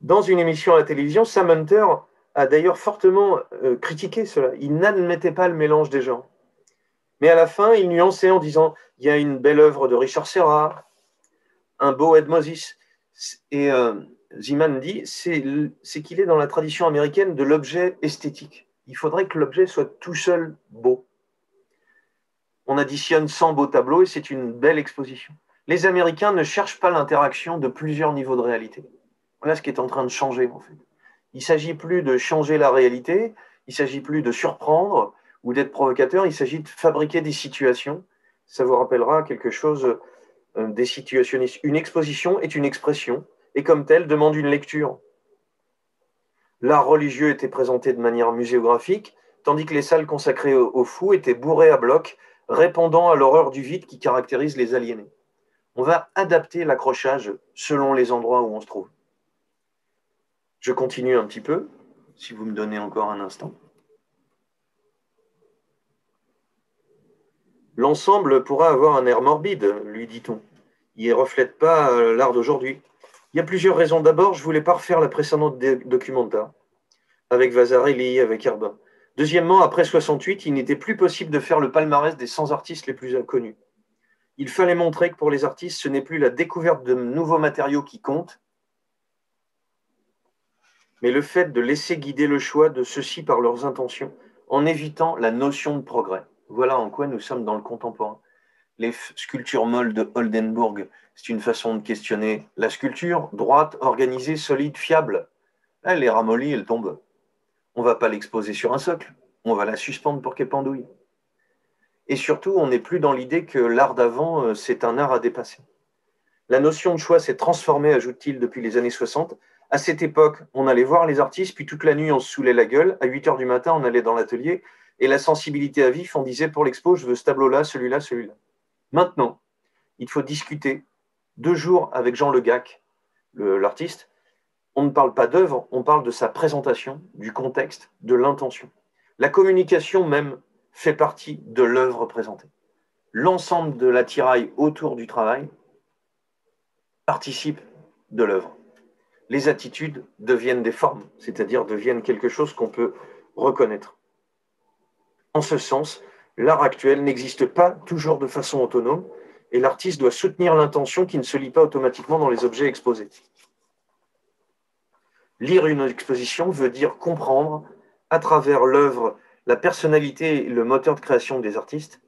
Dans une émission à la télévision, Sam Hunter a d'ailleurs fortement critiqué cela. Il n'admettait pas le mélange des genres. Mais à la fin, il nuançait en disant il y a une belle œuvre de Richard Serra, un beau Ed Moses. Et Zeman dit c'est qu'il est dans la tradition américaine de l'objet esthétique. Il faudrait que l'objet soit tout seul beau. On additionne 100 beaux tableaux et c'est une belle exposition. Les Américains ne cherchent pas l'interaction de plusieurs niveaux de réalité. Voilà ce qui est en train de changer, en fait. Il ne s'agit plus de changer la réalité, il ne s'agit plus de surprendre ou d'être provocateur, il s'agit de fabriquer des situations. Ça vous rappellera quelque chose des situationnistes. Une exposition est une expression et comme telle demande une lecture. L'art religieux était présenté de manière muséographique, tandis que les salles consacrées aux fous étaient bourrées à bloc, répondant à l'horreur du vide qui caractérise les aliénés. On va adapter l'accrochage selon les endroits où on se trouve. Je continue un petit peu, si vous me donnez encore un instant. L'ensemble pourra avoir un air morbide, lui dit-on. Il ne reflète pas l'art d'aujourd'hui. Il y a plusieurs raisons. D'abord, je ne voulais pas refaire la précédente documenta, avec Vasarely, avec Herbin. Deuxièmement, après 68, il n'était plus possible de faire le palmarès des 100 artistes les plus inconnus. Il fallait montrer que pour les artistes, ce n'est plus la découverte de nouveaux matériaux qui compte, mais le fait de laisser guider le choix de ceux-ci par leurs intentions, en évitant la notion de progrès. Voilà en quoi nous sommes dans le contemporain. Les sculptures molles de Oldenburg, c'est une façon de questionner la sculpture, droite, organisée, solide, fiable. Elle est ramollie, elle tombe. On ne va pas l'exposer sur un socle, on va la suspendre pour qu'elle pendouille. Et surtout, on n'est plus dans l'idée que l'art d'avant, c'est un art à dépasser. La notion de choix s'est transformée, ajoute-t-il, depuis les années 60. À cette époque, on allait voir les artistes, puis toute la nuit, on se saoulait la gueule. À 8 heures du matin, on allait dans l'atelier. Et la sensibilité à vif, on disait pour l'expo, je veux ce tableau-là, celui-là, celui-là. Maintenant, il faut discuter 2 jours avec Jean Le Gac, l'artiste. On ne parle pas d'œuvre, on parle de sa présentation, du contexte, de l'intention. La communication même fait partie de l'œuvre présentée. L'ensemble de l'attirail autour du travail participe de l'œuvre. Les attitudes deviennent des formes, c'est-à-dire deviennent quelque chose qu'on peut reconnaître. En ce sens, l'art actuel n'existe pas toujours de façon autonome et l'artiste doit soutenir l'intention qui ne se lie pas automatiquement dans les objets exposés. Lire une exposition veut dire comprendre, à travers l'œuvre, la personnalité et le moteur de création des artistes.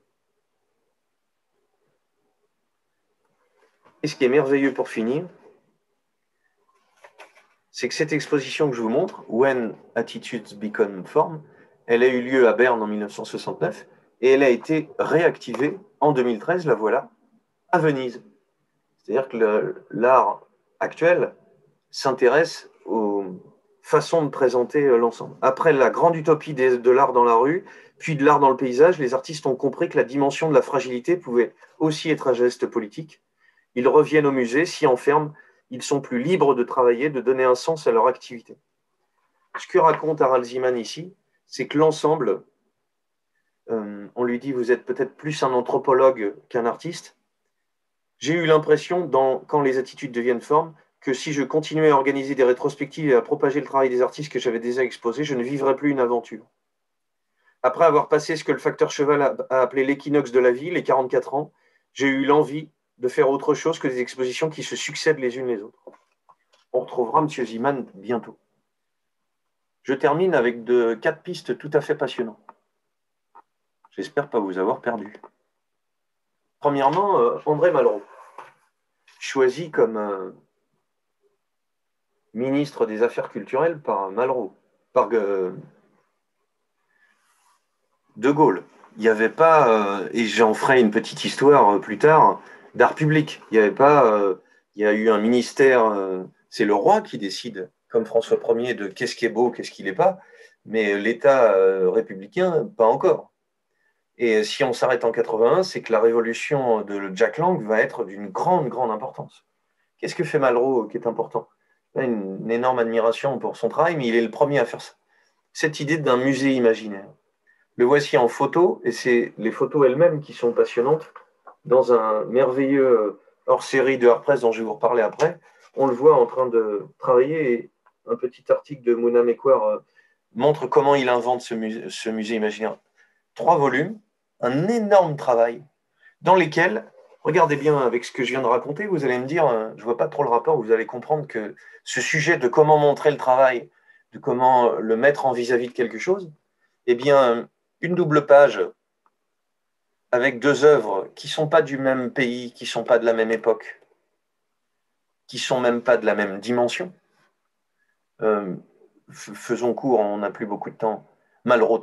Et ce qui est merveilleux pour finir, c'est que cette exposition que je vous montre, When Attitudes Become Form, elle a eu lieu à Berne en 1969 et elle a été réactivée en 2013, la voilà, à Venise. C'est-à-dire que l'art actuel s'intéresse façon de présenter l'ensemble. Après la grande utopie de l'art dans la rue, puis de l'art dans le paysage, les artistes ont compris que la dimension de la fragilité pouvait aussi être un geste politique. Ils reviennent au musée, s'y enferment, ils sont plus libres de travailler, de donner un sens à leur activité. Ce que raconte Harald Zeeman ici, c'est que l'ensemble, on lui dit, vous êtes peut-être plus un anthropologue qu'un artiste. J'ai eu l'impression, quand les attitudes deviennent formes, que si je continuais à organiser des rétrospectives et à propager le travail des artistes que j'avais déjà exposés, je ne vivrais plus une aventure. Après avoir passé ce que le facteur Cheval a appelé l'équinoxe de la vie, les 44 ans, j'ai eu l'envie de faire autre chose que des expositions qui se succèdent les unes les autres. On retrouvera M. Zeeman bientôt. Je termine avec 4 pistes tout à fait passionnantes. J'espère pas vous avoir perdu. Premièrement, André Malraux, choisi comme ministre des Affaires culturelles par Malraux, par De Gaulle. Il n'y avait pas, et j'en ferai une petite histoire plus tard, d'art public. Il n'y avait pas, il y a eu un ministère, c'est le roi qui décide, comme François Ier, de qu'est-ce qui est beau, qu'est-ce qui n'est pas, mais l'État républicain, pas encore. Et si on s'arrête en 81, c'est que la révolution de Jack Lang va être d'une grande, grande importance. Qu'est-ce que fait Malraux qui est important? Une énorme admiration pour son travail, mais il est le premier à faire ça. Cette idée d'un musée imaginaire. Le voici en photo, et c'est les photos elles-mêmes qui sont passionnantes, dans un merveilleux hors-série de Art-Press dont je vais vous reparler après. On le voit en train de travailler, et un petit article de Mouna Mekwar montre comment il invente ce musée imaginaire. 3 volumes, un énorme travail, dans lesquels, regardez bien avec ce que je viens de raconter, vous allez me dire, je ne vois pas trop le rapport, vous allez comprendre que ce sujet de comment montrer le travail, de comment le mettre en vis-à-vis de quelque chose, eh bien, une double page avec 2 œuvres qui ne sont pas du même pays, qui ne sont pas de la même époque, qui ne sont même pas de la même dimension. Faisons court, on n'a plus beaucoup de temps. Malraux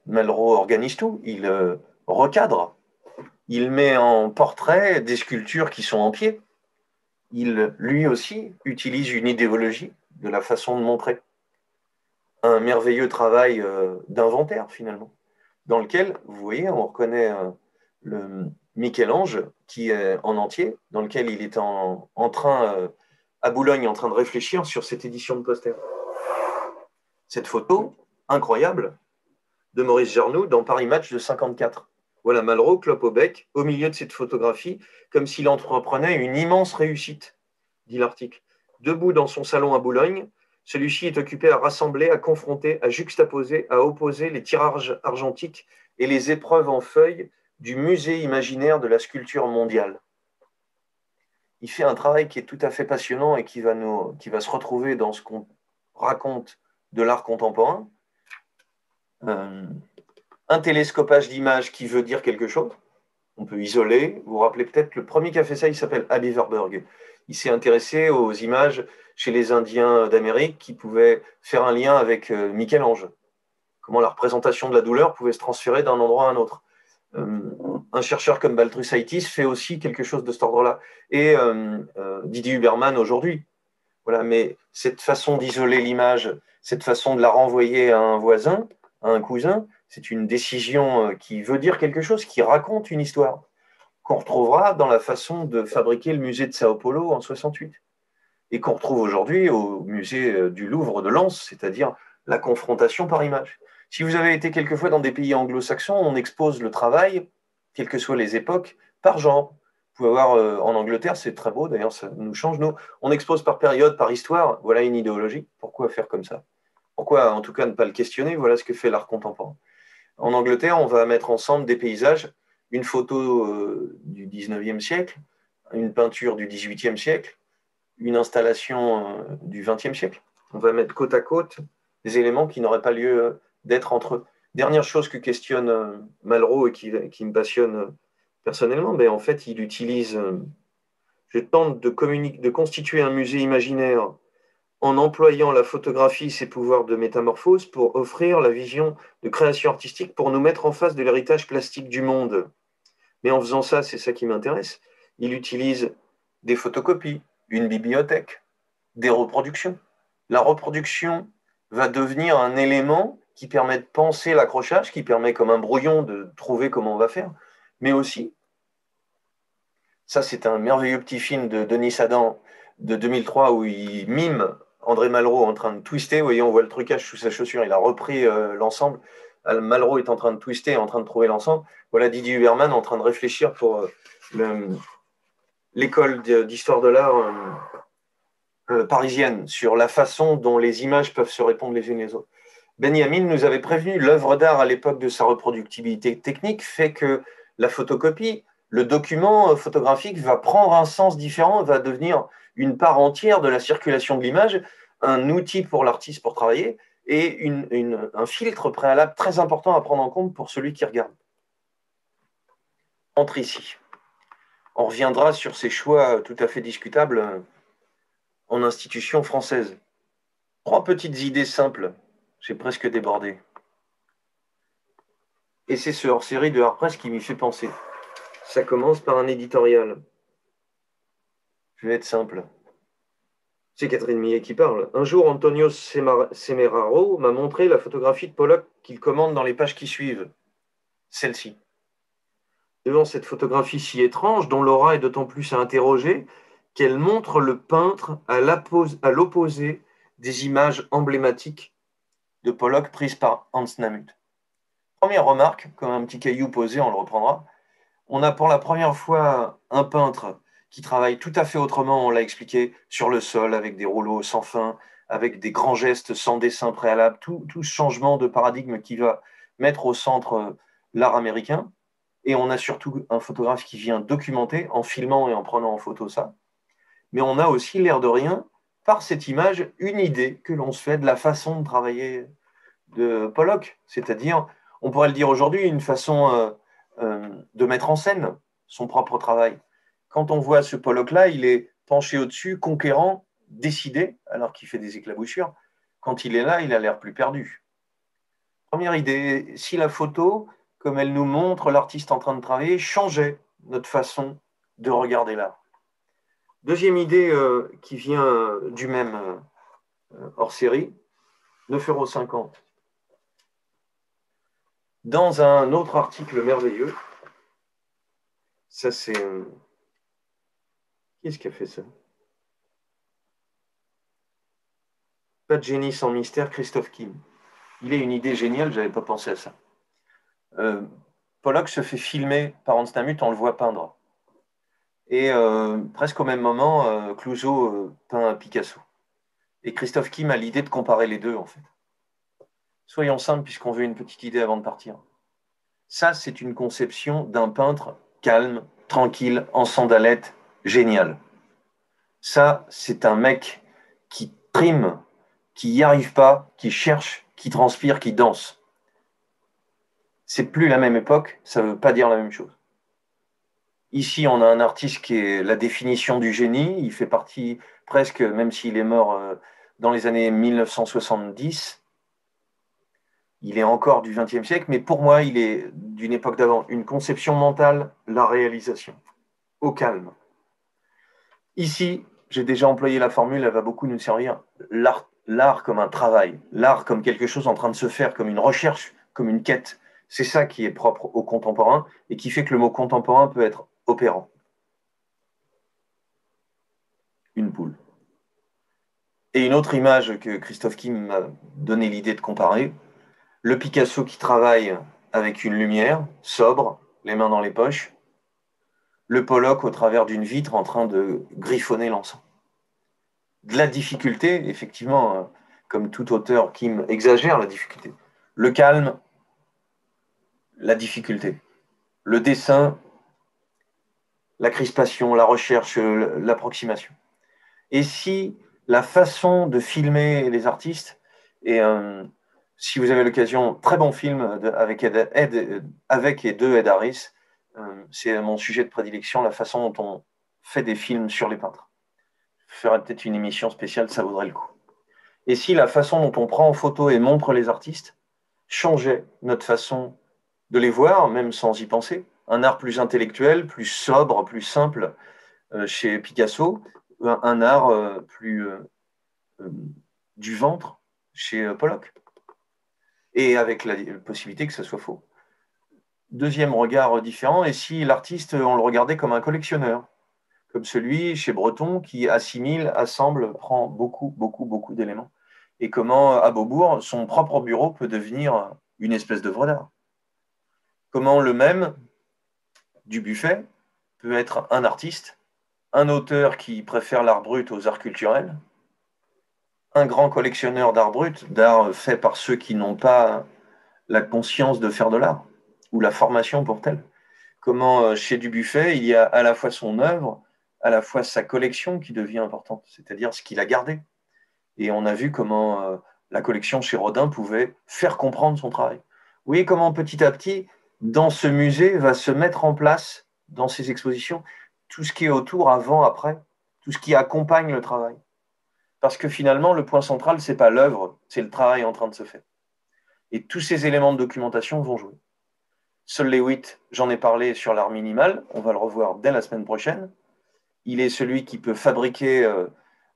Malraux organise tout, il recadre, il met en portrait des sculptures qui sont en pied. Il, lui aussi, utilise une idéologie de la façon de montrer. Un merveilleux travail d'inventaire, finalement, dans lequel, vous voyez, on reconnaît le Michel-Ange qui est en entier, dans lequel il est en train, à Boulogne, en train de réfléchir sur cette édition de poster. Cette photo, incroyable, de Maurice Jarnoux dans Paris Match de 54. Voilà Malraux, clope au bec, au milieu de cette photographie, comme s'il entreprenait une immense réussite, dit l'article. Debout dans son salon à Boulogne, celui-ci est occupé à rassembler, à confronter, à juxtaposer, à opposer les tirages argentiques et les épreuves en feuilles du musée imaginaire de la sculpture mondiale. Il fait un travail qui est tout à fait passionnant et qui va se retrouver dans ce qu'on raconte de l'art contemporain. Un télescopage d'images qui veut dire quelque chose. On peut isoler. Vous vous rappelez peut-être, le premier qui a fait ça, il s'appelle Aby Warburg. Il s'est intéressé aux images chez les Indiens d'Amérique qui pouvaient faire un lien avec Michel-Ange. Comment la représentation de la douleur pouvait se transférer d'un endroit à un autre. Un chercheur comme Baltrus-Haitis fait aussi quelque chose de cet ordre-là. Et Didier Huberman aujourd'hui. Voilà, mais cette façon d'isoler l'image, cette façon de la renvoyer à un voisin, à un cousin, c'est une décision qui veut dire quelque chose, qui raconte une histoire, qu'on retrouvera dans la façon de fabriquer le musée de Sao Paulo en 68, et qu'on retrouve aujourd'hui au musée du Louvre de Lens, c'est-à-dire la confrontation par image. Si vous avez été quelquefois dans des pays anglo-saxons, on expose le travail, quelles que soient les époques, par genre. Vous pouvez voir en Angleterre, c'est très beau, d'ailleurs ça nous change, nous. On expose par période, par histoire, voilà une idéologie. Pourquoi faire comme ça? Pourquoi en tout cas ne pas le questionner? Voilà ce que fait l'art contemporain. En Angleterre, on va mettre ensemble des paysages, une photo du 19e siècle, une peinture du 18e siècle, une installation du 20e siècle. On va mettre côte à côte des éléments qui n'auraient pas lieu d'être entre eux. Dernière chose que questionne Malraux et qui me passionne personnellement, mais en fait, il utilise. Je tente de constituer un musée imaginaire en employant la photographie, ses pouvoirs de métamorphose, pour offrir la vision de création artistique, pour nous mettre en face de l'héritage plastique du monde. Mais en faisant ça, c'est ça qui m'intéresse, il utilise des photocopies, une bibliothèque, des reproductions. La reproduction va devenir un élément qui permet de penser l'accrochage, qui permet comme un brouillon de trouver comment on va faire, mais aussi, ça c'est un merveilleux petit film de Denis Adam de 2003 où il mime André Malraux en train de twister, vous voyez, on voit le trucage sous sa chaussure, il a repris l'ensemble, Malraux est en train de twister, en train de trouver l'ensemble, voilà Didier Huberman en train de réfléchir pour l'école d'histoire de l'art parisienne, sur la façon dont les images peuvent se répondre les unes les autres. Benjamin nous avait prévenu, l'œuvre d'art à l'époque de sa reproductibilité technique fait que la photocopie, le document photographique va prendre un sens différent, va devenir une part entière de la circulation de l'image, un outil pour l'artiste pour travailler et un filtre préalable très important à prendre en compte pour celui qui regarde. Entre ici. On reviendra sur ces choix tout à fait discutables en institution française. 3 petites idées simples. J'ai presque débordé. Et c'est ce hors-série de Art Press qui m'y fait penser. Ça commence par un éditorial. Je vais être simple. C'est Catherine Millet qui parle. Un jour, Antonio Semeraro m'a montré la photographie de Pollock qu'il commande dans les pages qui suivent. Celle-ci. Devant cette photographie si étrange, dont l'aura est d'autant plus à interroger, qu'elle montre le peintre à l'opposé des images emblématiques de Pollock prises par Hans Namuth. Première remarque, comme un petit caillou posé, on le reprendra. On a pour la première fois un peintre qui travaille tout à fait autrement, on l'a expliqué, sur le sol, avec des rouleaux sans fin, avec des grands gestes sans dessin préalable, tout ce changement de paradigme qui va mettre au centre l'art américain. Et on a surtout un photographe qui vient documenter en filmant et en prenant en photo ça. Mais on a aussi, l'air de rien, par cette image, une idée que l'on se fait de la façon de travailler de Pollock. C'est-à-dire, on pourrait le dire aujourd'hui, une façon de mettre en scène son propre travail. Quand on voit ce Pollock-là, il est penché au-dessus, conquérant, décidé, alors qu'il fait des éclaboussures. Quand il est là, il a l'air plus perdu. Première idée, si la photo, comme elle nous montre l'artiste en train de travailler, changeait notre façon de regarder l'art. Deuxième idée qui vient du même hors-série, 9,50 €. Dans un autre article merveilleux, ça c'est... Qui est-ce qui a fait ça? Pas de génie sans mystère, Christophe Kim. Il a une idée géniale, je n'avais pas pensé à ça. Pollock se fait filmer par Hans Namuth, on le voit peindre. Et presque au même moment, Clouzot peint Picasso. Et Christophe Kim a l'idée de comparer les deux, en fait. Soyons simples, puisqu'on veut une petite idée avant de partir. Ça, c'est une conception d'un peintre calme, tranquille, en sandalette, génial. Ça, c'est un mec qui trime, qui n'y arrive pas, qui cherche, qui transpire, qui danse. C'est plus la même époque, ça ne veut pas dire la même chose. Ici, on a un artiste qui est la définition du génie. Il fait partie presque, même s'il est mort dans les années 1970, il est encore du XXe siècle, mais pour moi, il est d'une époque d'avant. Une conception mentale, la réalisation, au calme. Ici, j'ai déjà employé la formule, elle va beaucoup nous servir. L'art comme un travail, l'art comme quelque chose en train de se faire, comme une recherche, comme une quête. C'est ça qui est propre au contemporain et qui fait que le mot contemporain peut être opérant. Une poule. Et une autre image que Christophe Kim m'a donné l'idée de comparer, le Picasso qui travaille avec une lumière, sobre, les mains dans les poches, le Pollock au travers d'une vitre en train de griffonner l'encens. De la difficulté, effectivement, comme tout auteur, Kim exagère la difficulté. Le calme, la difficulté. Le dessin, la crispation, la recherche, l'approximation. Et si la façon de filmer les artistes, et si vous avez l'occasion, très bon film avec et de Ed Harris, c'est mon sujet de prédilection, la façon dont on fait des films sur les peintres. Je ferai peut-être une émission spéciale, ça vaudrait le coup. Et si la façon dont on prend en photo et montre les artistes changeait notre façon de les voir, même sans y penser, un art plus intellectuel, plus sobre, plus simple chez Picasso, un art plus du ventre chez Pollock. Et avec la possibilité que ce soit faux. Deuxième regard différent, et si l'artiste, on le regardait comme un collectionneur, comme celui chez Breton qui assimile, assemble, prend beaucoup d'éléments. Et comment, à Beaubourg, son propre bureau peut devenir une espèce d'œuvre d'art. Comment le même Dubuffet peut être un artiste, un auteur qui préfère l'art brut aux arts culturels, un grand collectionneur d'art brut, d'art fait par ceux qui n'ont pas la conscience de faire de l'art, ou la formation pour tel. Comment chez Dubuffet, il y a à la fois son œuvre, à la fois sa collection qui devient importante, c'est-à-dire ce qu'il a gardé. Et on a vu comment la collection chez Rodin pouvait faire comprendre son travail. Vous voyez comment petit à petit, dans ce musée, va se mettre en place, dans ces expositions, tout ce qui est autour, avant, après, tout ce qui accompagne le travail. Parce que finalement, le point central, ce n'est pas l'œuvre, c'est le travail en train de se faire. Et tous ces éléments de documentation vont jouer. Sol Lewitt, j'en ai parlé sur l'art minimal, on va le revoir dès la semaine prochaine. Il est celui qui peut fabriquer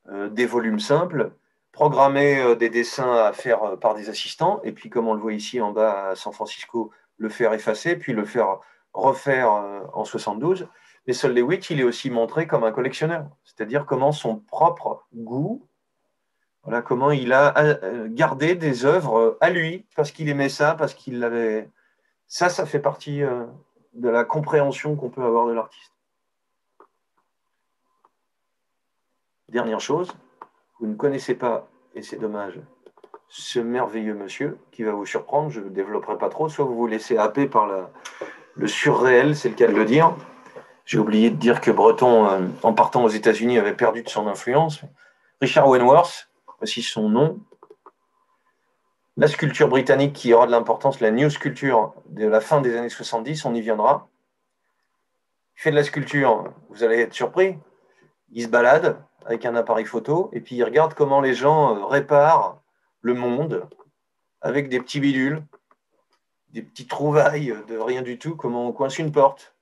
des volumes simples, programmer des dessins à faire par des assistants, et puis comme on le voit ici en bas à San Francisco, le faire effacer, puis le faire refaire en 72. Mais Sol Lewitt, il est aussi montré comme un collectionneur, c'est-à-dire comment son propre goût, voilà, comment il a gardé des œuvres à lui, parce qu'il aimait ça, parce qu'il l'avait... Ça fait partie de la compréhension qu'on peut avoir de l'artiste. Dernière chose, vous ne connaissez pas, et c'est dommage, ce merveilleux monsieur qui va vous surprendre, je ne développerai pas trop, soit vous vous laissez happer par le surréel, c'est le cas de le dire. J'ai oublié de dire que Breton, en partant aux États-Unis, avait perdu de son influence. Richard Wentworth, voici son nom. La sculpture britannique qui aura de l'importance, la new sculpture de la fin des années 70, on y viendra. Il fait de la sculpture, vous allez être surpris. Il se balade avec un appareil photo et puis il regarde comment les gens réparent le monde avec des petits bidules, des petites trouvailles de rien du tout, comment on coince une porte,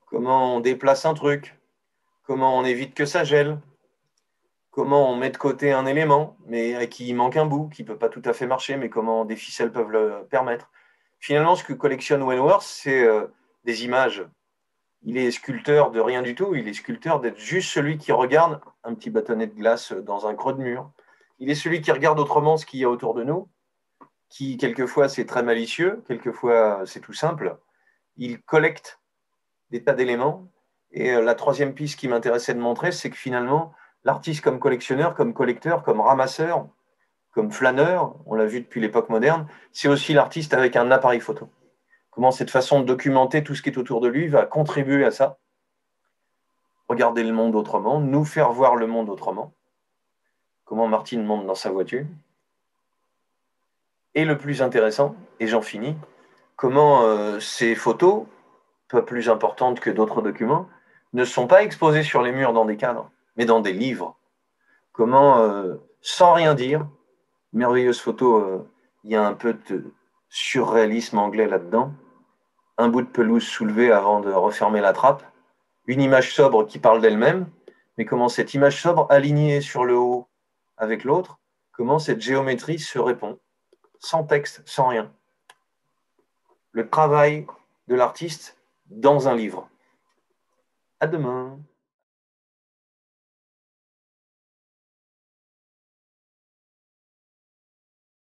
comment on déplace un truc, comment on évite que ça gèle, comment on met de côté un élément, mais à qui il manque un bout, qui ne peut pas tout à fait marcher, mais comment des ficelles peuvent le permettre. Finalement, ce que collectionne Wentworth, c'est des images. Il est sculpteur de rien du tout, il est sculpteur d'être juste celui qui regarde un petit bâtonnet de glace dans un creux de mur. Il est celui qui regarde autrement ce qu'il y a autour de nous, qui quelquefois c'est très malicieux, quelquefois c'est tout simple. Il collecte des tas d'éléments. Et la troisième piste qui m'intéressait de montrer, c'est que finalement, l'artiste comme collectionneur, comme collecteur, comme ramasseur, comme flâneur, on l'a vu depuis l'époque moderne, c'est aussi l'artiste avec un appareil photo. Comment cette façon de documenter tout ce qui est autour de lui va contribuer à ça. Regarder le monde autrement, nous faire voir le monde autrement. Comment Martine monte dans sa voiture. Et le plus intéressant, et j'en finis, comment ces photos, pas plus importantes que d'autres documents, ne sont pas exposées sur les murs dans des cadres, mais dans des livres. Comment, sans rien dire, merveilleuse photo, il y a un peu de surréalisme anglais là-dedans, un bout de pelouse soulevé avant de refermer la trappe, une image sobre qui parle d'elle-même, mais comment cette image sobre alignée sur le haut avec l'autre, comment cette géométrie se répond, sans texte, sans rien. Le travail de l'artiste dans un livre. À demain.